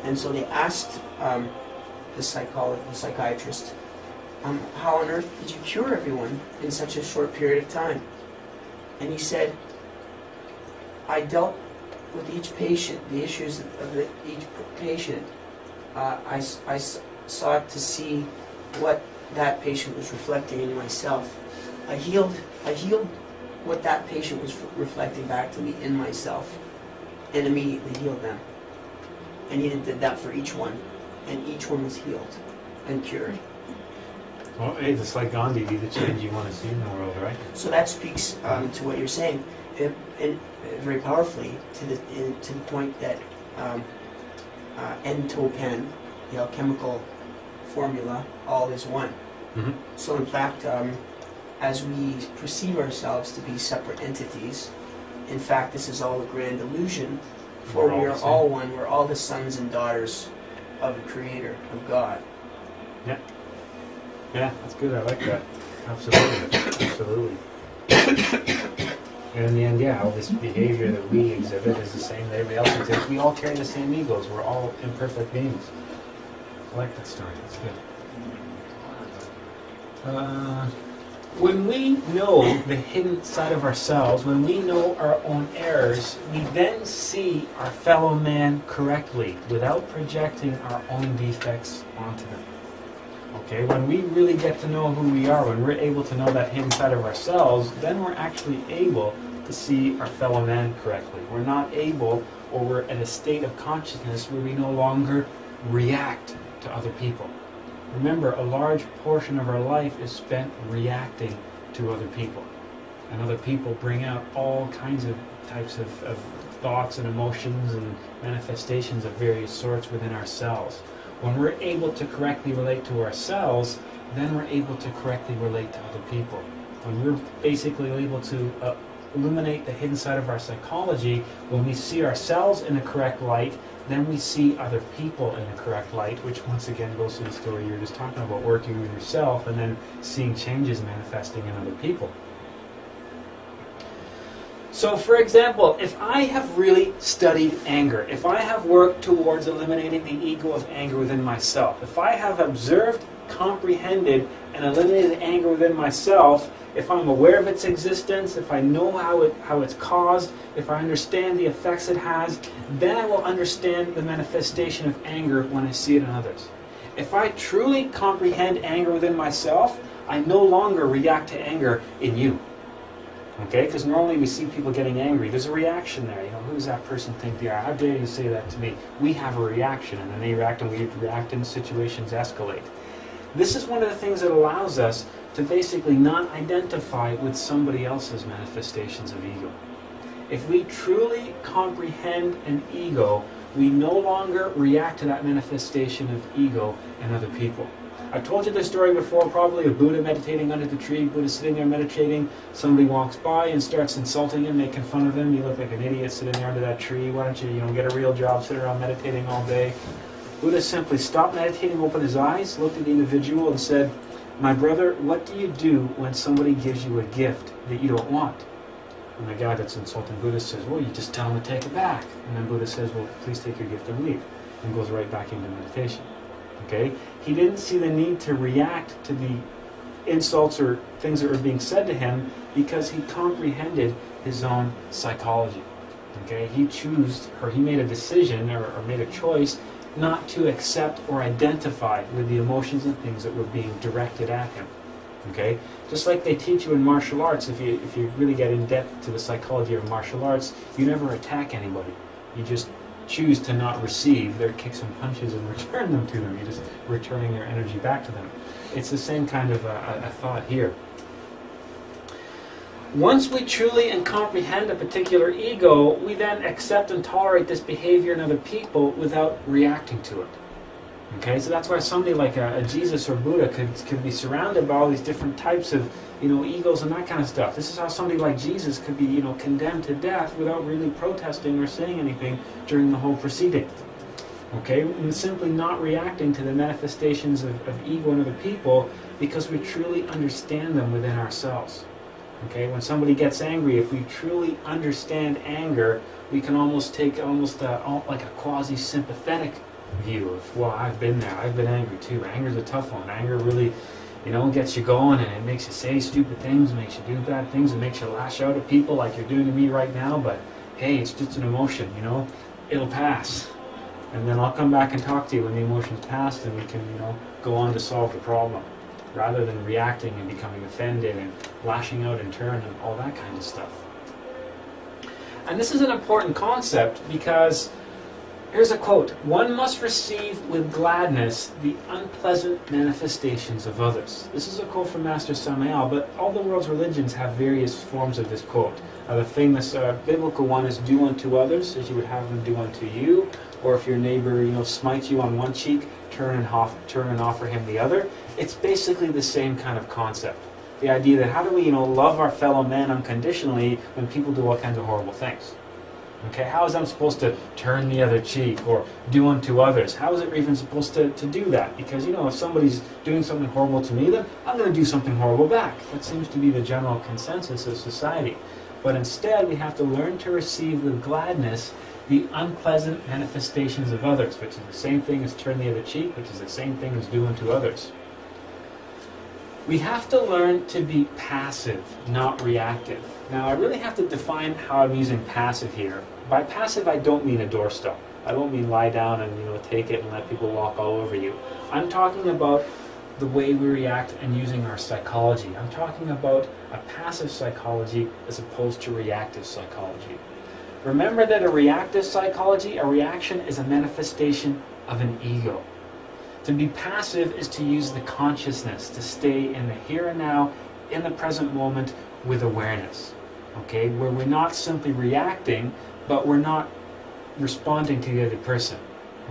And so they asked the psychiatrist, how on earth did you cure everyone in such a short period of time? And he said, I dealt with each patient, the issues of each patient. I sought to see what that patient was reflecting in myself. I healed what that patient was reflecting back to me in myself, and immediately healed them. And he did that for each one, and each one was healed and cured. Well, hey, it's like Gandhi, be the change you want to see in the world, right? So that speaks to what you're saying, and very powerfully to the point that N-topan, the alchemical formula, all is one. Mm-hmm. So in fact, as we perceive ourselves to be separate entities, in fact, this is all a grand illusion, for we are all one. We're all the sons and daughters of the Creator, of God. Yeah. Yeah, that's good. I like that. Absolutely. Absolutely. And in the end, yeah, all this behavior that we exhibit is the same that everybody else exhibits. We all carry the same egos. We're all imperfect beings. I like that story. That's good. When we know the hidden side of ourselves, when we know our own errors, we then see our fellow man correctly without projecting our own defects onto them. Okay, when we really get to know who we are, when we're able to know that hidden side of ourselves, then we're actually able to see our fellow man correctly. We're not able, or we're in a state of consciousness where we no longer react to other people. Remember, a large portion of our life is spent reacting to other people. And other people bring out all kinds of types of thoughts and emotions and manifestations of various sorts within ourselves. When we're able to correctly relate to ourselves, then we're able to correctly relate to other people. When we're basically able to illuminate the hidden side of our psychology, when we see ourselves in a correct light, then we see other people in a correct light, which once again goes to the story you were just talking about, working with yourself and then seeing changes manifesting in other people. So for example, if I have really studied anger, if I have worked towards eliminating the ego of anger within myself, if I have observed, comprehended, and eliminated anger within myself, if I'm aware of its existence, if I know how it's caused, if I understand the effects it has, then I will understand the manifestation of anger when I see it in others. If I truly comprehend anger within myself, I no longer react to anger in you. Okay? Because normally we see people getting angry. There's a reaction there. You know, who does that person think they are? How dare you say that to me? We have a reaction, and then they react, and we react, and situations escalate. This is one of the things that allows us to basically not identify with somebody else's manifestations of ego. If we truly comprehend an ego, we no longer react to that manifestation of ego in other people. I've told you this story before, probably, of Buddha meditating under the tree. Buddha sitting there meditating. Somebody walks by and starts insulting him, making fun of him. You look like an idiot sitting there under that tree. Why don't you, get a real job, sit around meditating all day? Buddha simply stopped meditating, opened his eyes, looked at the individual and said, "My brother, what do you do when somebody gives you a gift that you don't want?" And the guy that's insulting Buddha says, "Well, you just tell him to take it back." And then Buddha says, "Well, please take your gift and leave." And goes right back into meditation. Okay? He didn't see the need to react to the insults or things that were being said to him because he comprehended his own psychology. Okay? He made a decision or made a choice not to accept or identify with the emotions and things that were being directed at him. Okay? Just like they teach you in martial arts, if you really get in depth to the psychology of martial arts, you never attack anybody. You just choose to not receive their kicks and punches and return them to them. You're just returning your energy back to them. It's the same kind of a thought here. Once we truly and comprehend a particular ego, we then accept and tolerate this behavior in other people without reacting to it. Okay, so that's why somebody like a Jesus or Buddha could be surrounded by all these different types of, egos and that kind of stuff. This is how somebody like Jesus could be, condemned to death without really protesting or saying anything during the whole proceeding. Okay, and simply not reacting to the manifestations of ego in other people because we truly understand them within ourselves. Okay, when somebody gets angry, if we truly understand anger, we can almost take like a quasi-sympathetic view of, well, I've been there, I've been angry too. Anger's a tough one. Anger really, gets you going, and it makes you say stupid things, makes you do bad things, and makes you lash out at people like you're doing to me right now, but hey, it's just an emotion, it'll pass. And then I'll come back and talk to you when the emotion's passed, and we can, go on to solve the problem, rather than reacting and becoming offended and lashing out in turn and all that kind of stuff. And this is an important concept because here's a quote: "One must receive with gladness the unpleasant manifestations of others." This is a quote from Master Samael, but all the world's religions have various forms of this quote. The famous biblical one is, "Do unto others as you would have them do unto you," or if your neighbor, smites you on one cheek, turn and offer him the other. It's basically the same kind of concept. The idea that how do we, love our fellow man unconditionally when people do all kinds of horrible things? Okay, how is that supposed to turn the other cheek or do unto others? How is it even supposed to do that? Because, if somebody's doing something horrible to me, then I'm going to do something horrible back. That seems to be the general consensus of society. But instead, we have to learn to receive with gladness the unpleasant manifestations of others, which is the same thing as turn the other cheek, which is the same thing as do unto others. We have to learn to be passive, not reactive. Now, I really have to define how I'm using passive here. By passive, I don't mean a doorstop. I don't mean lie down and take it and let people walk all over you. I'm talking about the way we react and using our psychology. I'm talking about a passive psychology as opposed to reactive psychology. Remember that a reactive psychology, a reaction, is a manifestation of an ego. To be passive is to use the consciousness, to stay in the here and now, in the present moment with awareness. Okay, where we're not simply reacting, but we're not responding to the other person.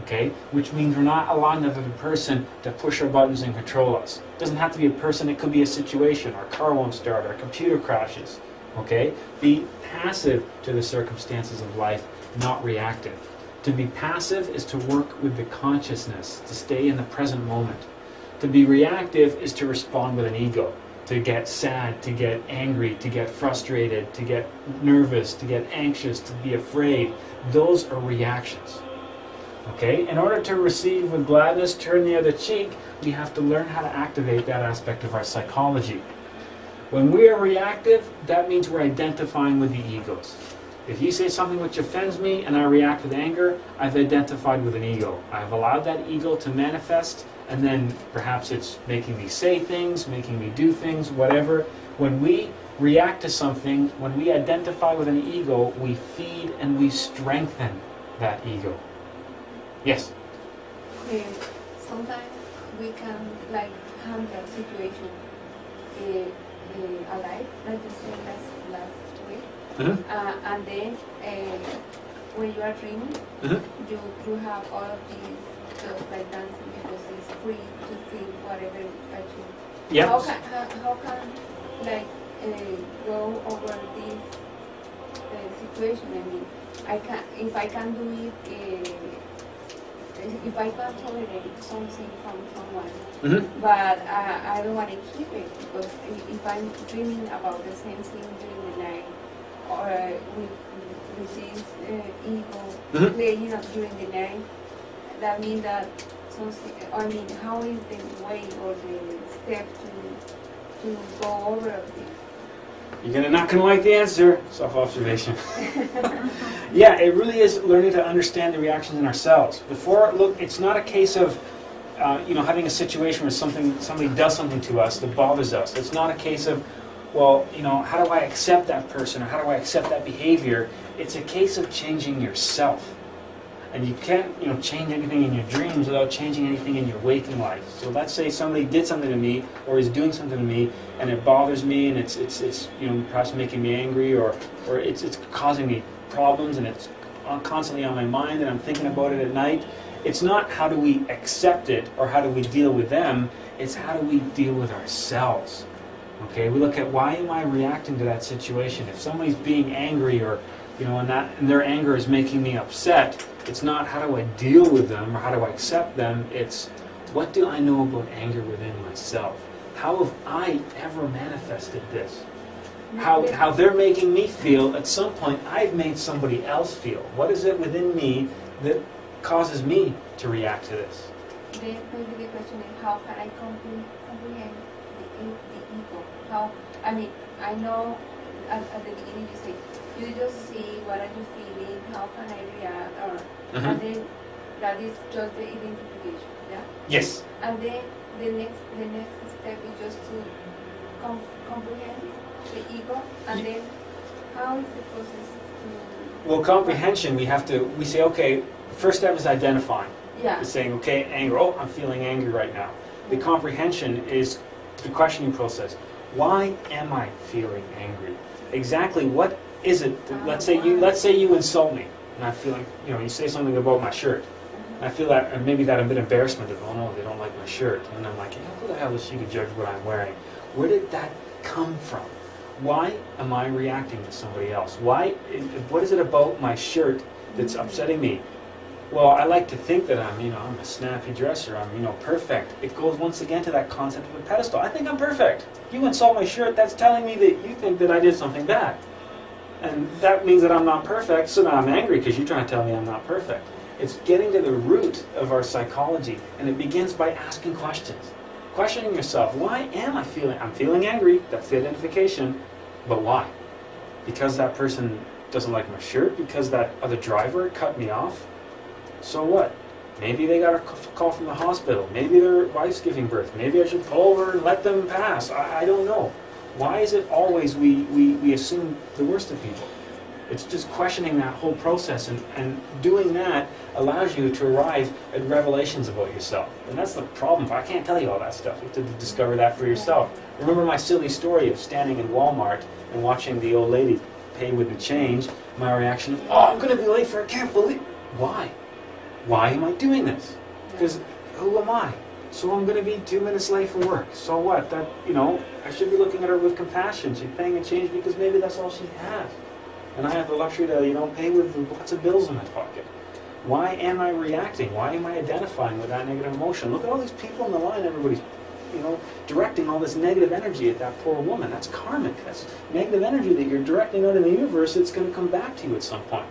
Okay, which means we're not allowing the other person to push our buttons and control us. It doesn't have to be a person, it could be a situation. Our car won't start, our computer crashes. Okay, be passive to the circumstances of life, not reactive. To be passive is to work with the consciousness, to stay in the present moment. To be reactive is to respond with an ego. to get sad, to get angry, to get frustrated, to get nervous, to get anxious, to be afraid. Those are reactions. Okay? In order to receive with gladness, turn the other cheek, we have to learn how to activate that aspect of our psychology. When we are reactive, that means we're identifying with the egos. If you say something which offends me and I react with anger, I've identified with an ego. I've allowed that ego to manifest, and then perhaps it's making me say things, making me do things, whatever. When we react to something, when we identify with an ego, we feed and we strengthen that ego. Yes? Sometimes we can like handle situation alive, like you said last week. And then when you are dreaming, you have all of these just like dancing because it's free to feel whatever that you. Yes. How can like go over this situation? I mean, if I can do it. If I can tolerate something from someone, but I don't want to keep it, because if I'm dreaming about the same thing during the night, or with this ego playing up during the night, that means that something, I mean, how is the way or the step to go over of this? You're not going to like the answer. Self-observation. Yeah, it really is learning to understand the reactions in ourselves. It's not a case of, having a situation where somebody does something to us that bothers us. It's not a case of, well, how do I accept that person or how do I accept that behavior? It's a case of changing yourself. And you can't, change anything in your dreams without changing anything in your waking life. So let's say somebody did something to me, or is doing something to me, and it bothers me, and it's perhaps making me angry, or it's causing me problems, and it's constantly on my mind, and I'm thinking about it at night. It's not how do we accept it or how do we deal with them. It's how do we deal with ourselves. Okay, we look at why am I reacting to that situation. If somebody's being angry or and their anger is making me upset, it's not how do I deal with them or how do I accept them, it's what do I know about anger within myself? How have I ever manifested this? How they're making me feel, at some point I've made somebody else feel. What is it within me that causes me to react to this? Then maybe the question is, how can I comprehend the ego? I know at the beginning you say, you just see what are you feeling, how can I react, and then that is just the identification, yeah? Yes. And then the next step is just to comprehend the ego, and then how is the process to... Well, comprehension, we say, okay, first step is identifying. Yeah. It's saying, okay, anger, I'm feeling angry right now. The comprehension is the questioning process. Why am I feeling angry? Exactly what is it? Let's say you insult me, and I feel like, you say something about my shirt. And I feel that, or maybe that a bit embarrassment of, oh no, they don't like my shirt. And I'm like, who the hell is she to judge what I'm wearing? Where did that come from? Why am I reacting to somebody else? What is it about my shirt that's upsetting me? Well, I like to think that I'm a snappy dresser, I'm, perfect. It goes once again to that concept of a pedestal. I think I'm perfect. You insult my shirt, that's telling me that you think that I did something bad. And that means that I'm not perfect, so now I'm angry because you're trying to tell me I'm not perfect. It's getting to the root of our psychology, and it begins by asking questions. Questioning yourself, why am I feeling? I'm feeling angry, that's the identification, but why? Because that person doesn't like my shirt? Because that other driver cut me off? So what? Maybe they got a call from the hospital. Maybe their wife's giving birth. Maybe I should pull over and let them pass. I don't know. Why is it always we assume the worst of people? It's just questioning that whole process, and doing that allows you to arrive at revelations about yourself. And that's the problem. I can't tell you all that stuff. You have to discover that for yourself. Remember my silly story of standing in Walmart and watching the old lady pay with the change. My reaction of, I'm going to be late for I can't believe. Why? Why am I doing this? Because who am I? So I'm going to be 2 minutes late for work. So what? That, I should be looking at her with compassion. She's paying a change because maybe that's all she has. And I have the luxury to, pay with lots of bills in my pocket. Why am I reacting? Why am I identifying with that negative emotion? Look at all these people in the line. Everybody's directing all this negative energy at that poor woman. That's karmic. That's negative energy that you're directing out in the universe. It's going to come back to you at some point.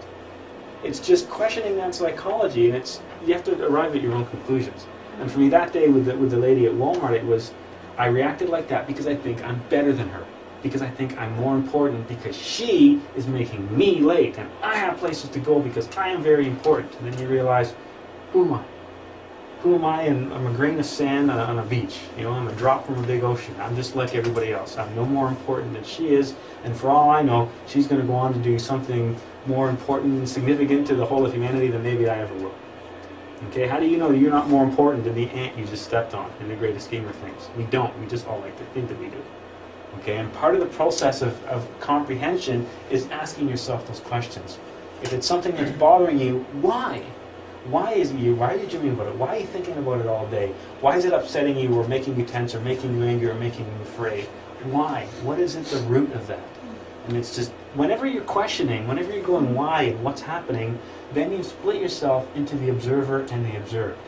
It's just questioning that psychology, and you have to arrive at your own conclusions. And for me that day with the lady at Walmart, it was, I reacted like that because I think I'm better than her. Because I think I'm more important, because she is making me late, and I have places to go because I am very important. And then you realize, who am I? Who am I? And I'm a grain of sand on a beach. I'm a drop from a big ocean. I'm just like everybody else. I'm no more important than she is, and for all I know, she's going to go on to do something more important and significant to the whole of humanity than maybe I ever will. Okay, how do you know that you're not more important than the ant you just stepped on in the greatest scheme of things? We don't. We just all like to think that we do. Okay, and part of the process of comprehension is asking yourself those questions. If it's something that's bothering you, why? Why is it you? Why are you dreaming about it? Why are you thinking about it all day? Why is it upsetting you, or making you tense, or making you angry, or making you afraid? Why? What is at the root of that? And it's just, whenever you're questioning, whenever you're going why and what's happening, then you split yourself into the observer and the observed.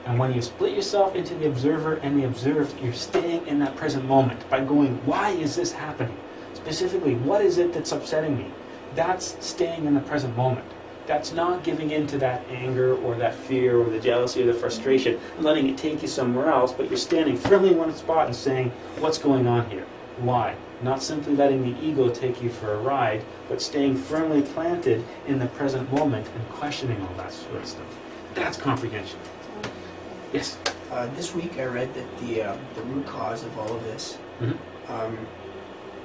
And when you split yourself into the observer and the observed, you're staying in that present moment by going, why is this happening? Specifically, what is it that's upsetting me? That's staying in the present moment. That's not giving in to that anger or that fear or the jealousy or the frustration and letting it take you somewhere else, but you're standing firmly in one spot and saying, what's going on here? Why? Not simply letting the ego take you for a ride, but staying firmly planted in the present moment and questioning all that sort of stuff. That's comprehension. Yes? This week I read that the root cause of all of this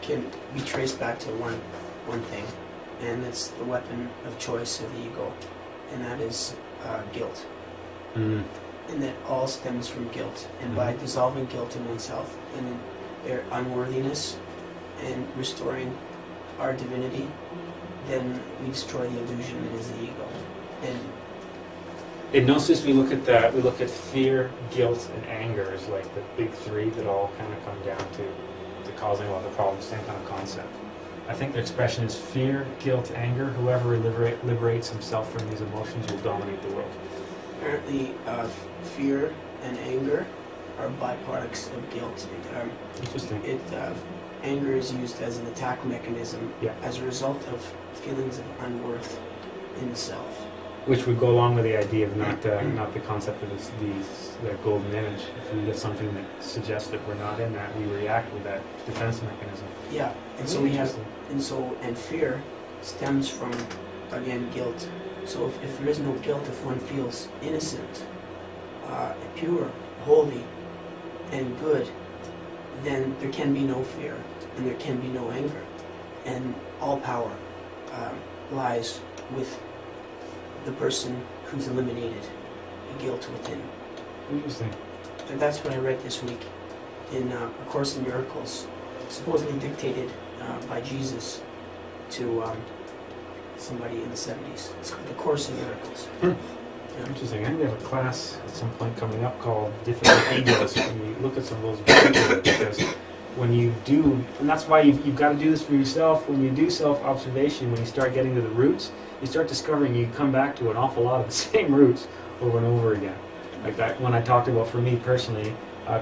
can be traced back to one thing, and it's the weapon of choice of the ego, and that is guilt. And that all stems from guilt. And by dissolving guilt in oneself and their unworthiness and restoring our divinity, then we destroy the illusion that is the ego. And in Gnosis, we look at fear, guilt, and anger as like the big three that all kind of come down to causing a lot of the problems. Same kind of concept. I think the expression is fear, guilt, anger. Whoever liberates himself from these emotions will dominate the world. Apparently, fear and anger are byproducts of guilt. Interesting. Anger is used as an attack mechanism as a result of feelings of unworth in self. Which would go along with the idea of not the concept of the golden image. If we get something that suggests that we're not in that, we react with that defense mechanism. Yeah, and so we have, and fear stems from, again, guilt. So if there is no guilt, if one feels innocent, pure, holy, and good, then there can be no fear, and there can be no anger, and all power lies with the person who's eliminated the guilt within. Interesting. And that's what I read this week in A Course in Miracles, supposedly dictated by Jesus to somebody in the 70s. It's called The Course in Miracles. Yeah. Interesting. I think we have a class at some point coming up called Difficult Egos, and we look at some of those because when you do, and that's why you've got to do this for yourself, when you do self-observation, when you start getting to the roots, you start discovering you come back to an awful lot of the same roots over and over again. Like that, when I talked about, for me personally,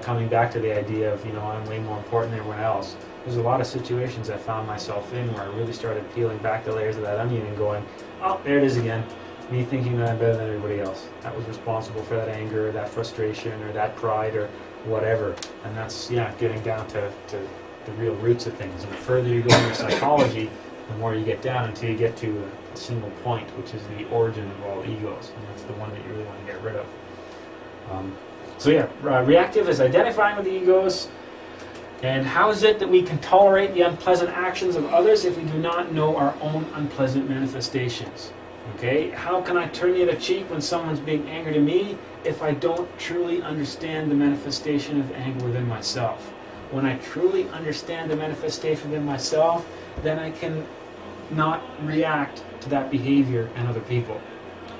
coming back to the idea of, I'm way more important than everyone else, there's a lot of situations I found myself in where I really started peeling back the layers of that onion and going, oh, there it is again. Me thinking that I'm better than everybody else. That was responsible for that anger, or that frustration, or that pride, or whatever. And that's, getting down to the real roots of things. And the further you go in your psychology, the more you get down until you get to a single point, which is the origin of all egos. And that's the one that you really want to get rid of. Reactive is identifying with the egos. And how is it that we can tolerate the unpleasant actions of others if we do not know our own unpleasant manifestations? Okay, how can I turn the other cheek when someone's being angry to me if I don't truly understand the manifestation of anger within myself? When I truly understand the manifestation within myself, then I can not react to that behavior in other people.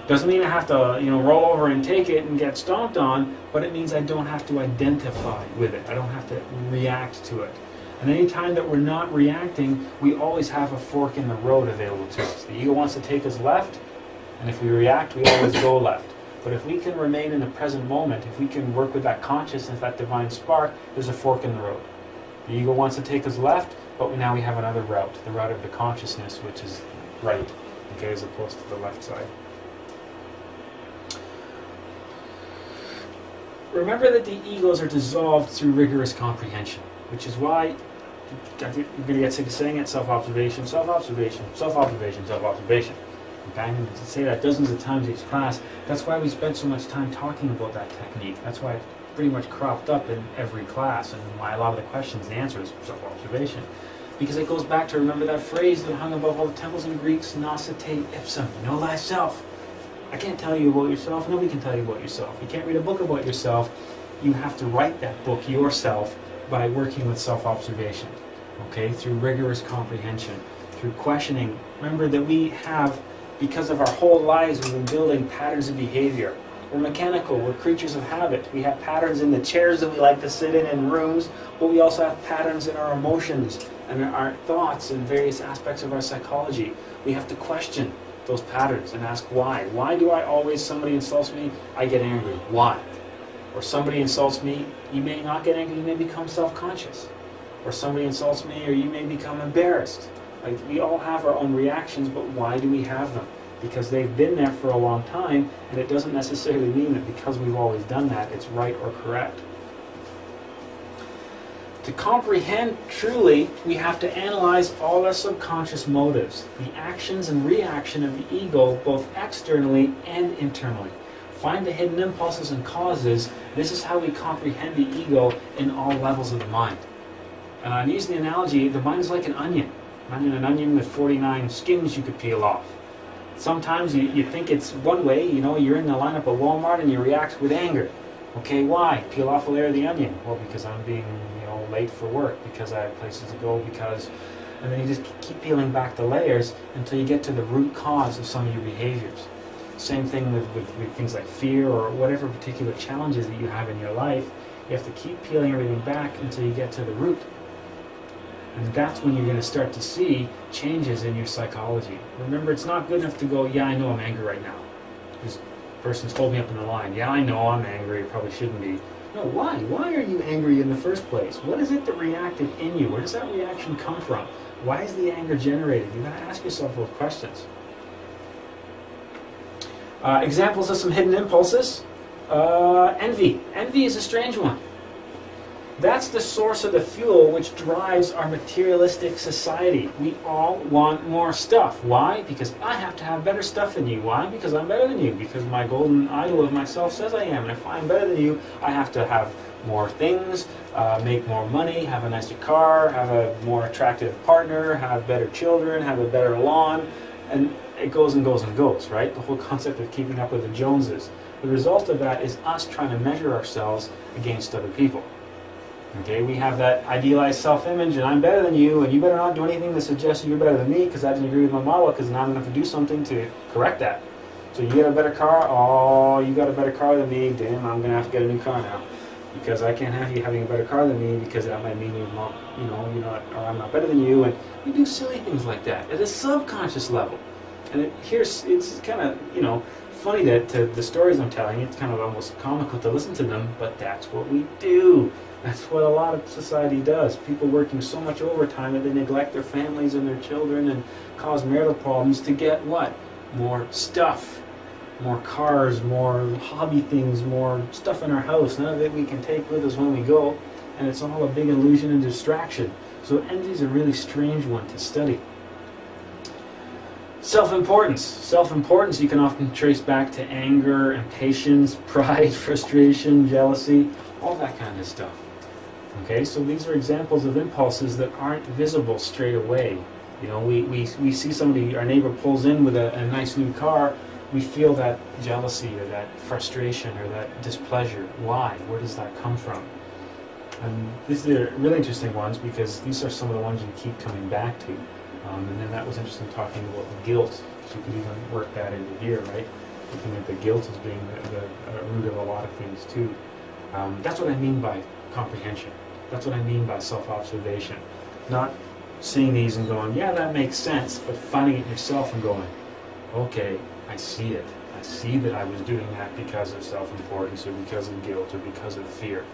Doesn't mean I have to, roll over and take it and get stomped on, but it means I don't have to identify with it. I don't have to react to it. And any time that we're not reacting, we always have a fork in the road available to us. The ego wants to take us left, and if we react, we always go left. But if we can remain in the present moment, if we can work with that consciousness, that divine spark, there's a fork in the road. The ego wants to take us left, but now we have another route, the route of the consciousness, which is right, okay, as opposed to the left side. Remember that the egos are dissolved through rigorous comprehension, which is why you're going to get sick of saying it, self-observation, self-observation, self-observation, self-observation. Okay, I'm going to say that dozens of times each class. That's why we spent so much time talking about that technique. That's why it's pretty much cropped up in every class, and why a lot of the questions, the answer is self-observation. Because it goes back to, remember that phrase that hung above all the temples in Greeks, noscite ipsum, know thyself. I can't tell you about yourself, nobody can tell you about yourself. You can't read a book about yourself. You have to write that book yourself by working with self-observation, okay, through rigorous comprehension, through questioning. Remember that we have, because of our whole lives, we've been building patterns of behavior. We're mechanical, we're creatures of habit. We have patterns in the chairs that we like to sit in rooms, but we also have patterns in our emotions and our thoughts and various aspects of our psychology. We have to question those patterns and ask why. Why do I always, somebody insults me, I get angry? Why? Or somebody insults me, you may not get angry, you may become self-conscious. Or somebody insults me, or you may become embarrassed. Like, we all have our own reactions, but why do we have them? Because they've been there for a long time, and it doesn't necessarily mean that because we've always done that, it's right or correct. To comprehend truly, we have to analyze all our subconscious motives, the actions and reaction of the ego, both externally and internally. Find the hidden impulses and causes. This is how we comprehend the ego in all levels of the mind. And I'm using the analogy, the mind's like an onion. Imagine an onion with 49 skins you could peel off. Sometimes you think it's one way, you know, you're in the lineup at Walmart and you react with anger. Okay, why? Peel off a layer of the onion. Well, because I'm being, late for work, because I have places to go, because... And then you just keep peeling back the layers until you get to the root cause of some of your behaviors. Same thing with things like fear or whatever particular challenges that you have in your life. You have to keep peeling everything back until you get to the root. And that's when you're going to start to see changes in your psychology. Remember, it's not good enough to go, yeah, I know I'm angry right now. This person's holding me up in the line. Yeah, I know I'm angry. It probably shouldn't be. No, why? Why are you angry in the first place? What is it that reacted in you? Where does that reaction come from? Why is the anger generated? You've got to ask yourself those questions. Examples of some hidden impulses. Envy. Envy is a strange one. That's the source of the fuel which drives our materialistic society. We all want more stuff. Why? Because I have to have better stuff than you. Why? Because I'm better than you. Because my golden idol of myself says I am. And if I'm better than you, I have to have more things, make more money, have a nicer car, have a more attractive partner, have better children, have a better lawn. And it goes and goes and goes, right? The whole concept of keeping up with the Joneses. The result of that is us trying to measure ourselves against other people. Okay, we have that idealized self-image, and I'm better than you, and you better not do anything that suggests you're better than me, because that doesn't agree with my model, because now I'm going to have to do something to correct that. So you get a better car, oh, you got a better car than me, damn, I'm going to have to get a new car now, because I can't have you having a better car than me, because that might mean you're not, or I'm not better than you, and we do silly things like that at a subconscious level. And it's kind of, funny that the stories I'm telling, it's kind of almost comical to listen to them, but that's what we do. That's what a lot of society does. People working so much overtime that they neglect their families and their children and cause marital problems to get what? More stuff. More cars, more hobby things, more stuff in our house. None of it we can take with us when we go. And it's all a big illusion and distraction. So envy is a really strange one to study. Self-importance. Self-importance you can often trace back to anger, impatience, pride, frustration, jealousy, all that kind of stuff. Okay, so these are examples of impulses that aren't visible straight away. We see somebody, our neighbor pulls in with a nice new car, we feel that jealousy or that frustration or that displeasure. Why? Where does that come from? And these are really interesting ones because these are some of the ones you keep coming back to. And then that was interesting talking about guilt. So you could even work that into here, right? Looking at the guilt as being the root of a lot of things too. That's what I mean by comprehension. That's what I mean by self-observation. Not seeing these and going, yeah, that makes sense, but finding it yourself and going, okay, I see it. I see that I was doing that because of self-importance or because of guilt or because of fear.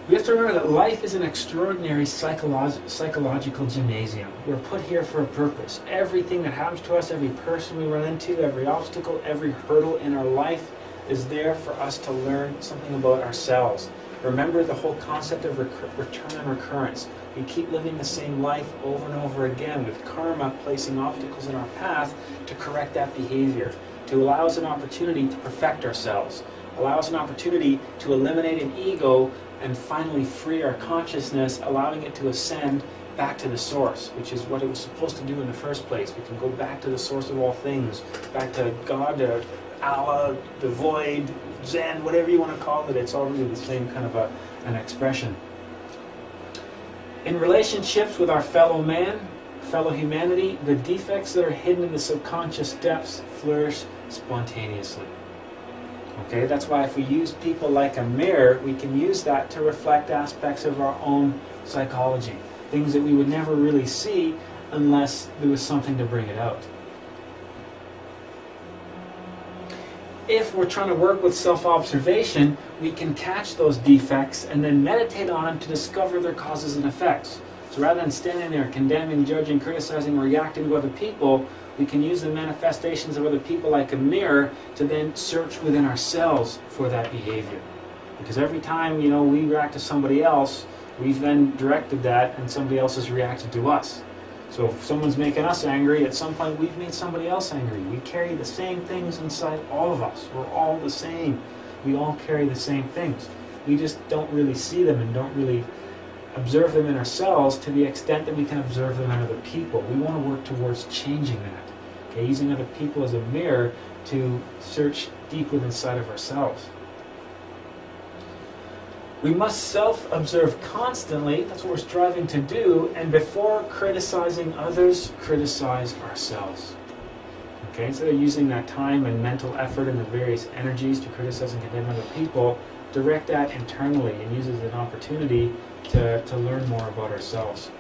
We have to remember that life is an extraordinary psychological gymnasium. We're put here for a purpose. Everything that happens to us, every person we run into, every obstacle, every hurdle in our life is there for us to learn something about ourselves. Remember the whole concept of return and recurrence. We keep living the same life over and over again with karma placing obstacles in our path to correct that behavior, to allow us an opportunity to perfect ourselves, allow us an opportunity to eliminate an ego and finally free our consciousness, allowing it to ascend back to the source, which is what it was supposed to do in the first place. We can go back to the source of all things, back to God, to Allah, the void, Zen, whatever you want to call it. It's all really the same kind of an expression. In relationships with our fellow man, fellow humanity, the defects that are hidden in the subconscious depths flourish spontaneously. Okay, that's why if we use people like a mirror, we can use that to reflect aspects of our own psychology, things that we would never really see unless there was something to bring it out. If we're trying to work with self-observation, we can catch those defects and then meditate on them to discover their causes and effects. So rather than standing there condemning, judging, criticizing, reacting to other people, we can use the manifestations of other people like a mirror to then search within ourselves for that behavior. Because every time, we react to somebody else, we've then directed that and somebody else has reacted to us. So if someone's making us angry, at some point we've made somebody else angry. We carry the same things inside all of us. We're all the same. We all carry the same things. We just don't really see them and don't really observe them in ourselves to the extent that we can observe them in other people. We want to work towards changing that. Okay, using other people as a mirror to search deep within inside of ourselves. We must self-observe constantly, that's what we're striving to do, and before criticizing others, criticize ourselves. Okay, instead of using that time and mental effort and the various energies to criticize and condemn other people, direct that internally and use it as an opportunity to learn more about ourselves.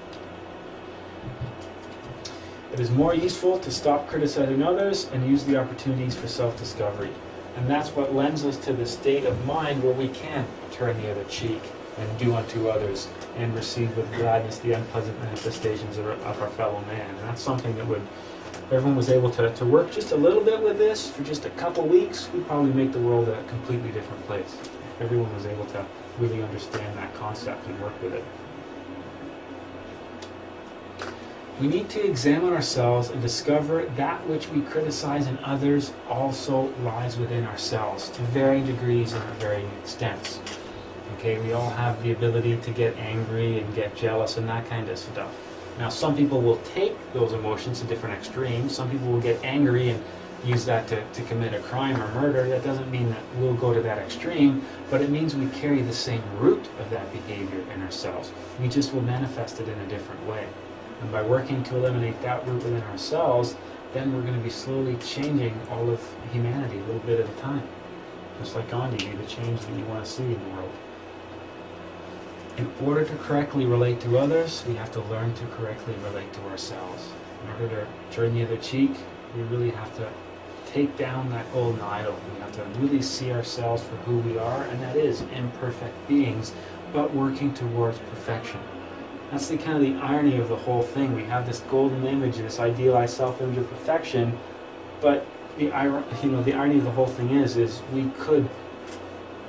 It is more useful to stop criticizing others and use the opportunities for self-discovery. And that's what lends us to the state of mind where we can turn the other cheek and do unto others and receive with gladness the unpleasant manifestations of our fellow man. And that's something that if everyone was able to work just a little bit with this for just a couple weeks, we'd probably make the world a completely different place. If everyone was able to really understand that concept and work with it. We need to examine ourselves and discover that which we criticize in others also lies within ourselves to varying degrees and varying extents. Okay, we all have the ability to get angry and get jealous and that kind of stuff. Now, some people will take those emotions to different extremes. Some people will get angry and use that to commit a crime or murder. That doesn't mean that we'll go to that extreme, but it means we carry the same root of that behavior in ourselves. We just will manifest it in a different way. And by working to eliminate that root within ourselves, then we're going to be slowly changing all of humanity a little bit at a time. Just like Gandhi, be the change that you want to see in the world. In order to correctly relate to others, we have to learn to correctly relate to ourselves. In order to turn the other cheek, we really have to take down that golden idol. We have to really see ourselves for who we are, and that is imperfect beings, but working towards perfection. That's the kind of the irony of the whole thing. We have this golden image, this idealized self-image of perfection, but the irony of the whole thing is we could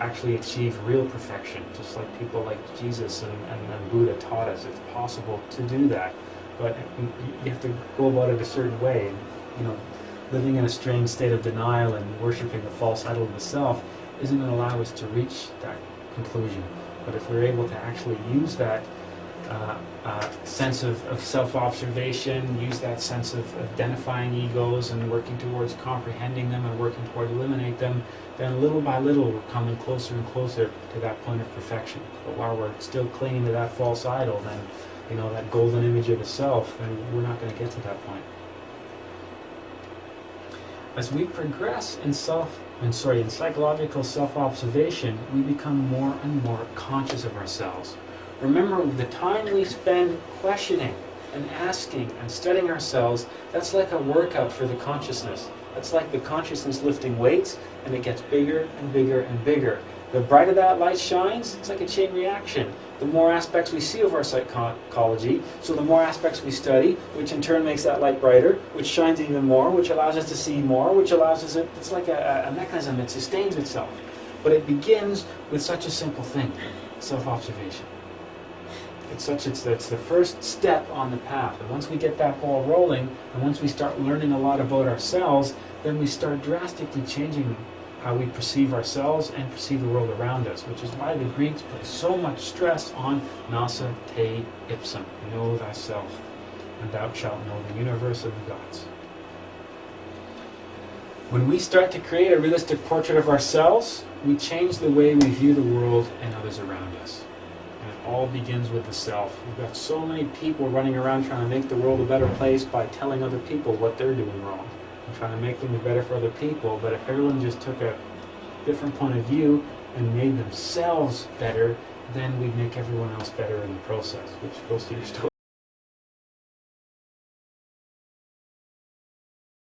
actually achieve real perfection, just like people like Jesus and Buddha taught us. It's possible to do that, but you have to go about it a certain way. Living in a strange state of denial and worshiping the false idol of the self isn't going to allow us to reach that conclusion. But if we're able to actually use that sense of self-observation, use that sense of identifying egos and working towards comprehending them and working toward eliminate them, then little by little we're coming closer and closer to that point of perfection. But while we're still clinging to that false idol, then that golden image of the self, then we're not going to get to that point. As we progress in psychological self-observation, we become more and more conscious of ourselves. Remember, the time we spend questioning and asking and studying ourselves, that's like a workout for the consciousness. That's like the consciousness lifting weights, and it gets bigger and bigger and bigger. The brighter that light shines, it's like a chain reaction. The more aspects we see of our psychology, so the more aspects we study, which in turn makes that light brighter, which shines even more, which allows us to see more, which allows us, it's like a mechanism that sustains itself. But it begins with such a simple thing, self-observation. It's the first step on the path. And once we get that ball rolling, and once we start learning a lot about ourselves, then we start drastically changing how we perceive ourselves and perceive the world around us, which is why the Greeks put so much stress on nasa te ipsum, know thyself, and thou shalt know the universe of the gods. When we start to create a realistic portrait of ourselves, we change the way we view the world and others around us. And it all begins with the self. We've got so many people running around trying to make the world a better place by telling other people what they're doing wrong. Trying to make things better for other people, but if everyone just took a different point of view and made themselves better, then we'd make everyone else better in the process, which goes to your story.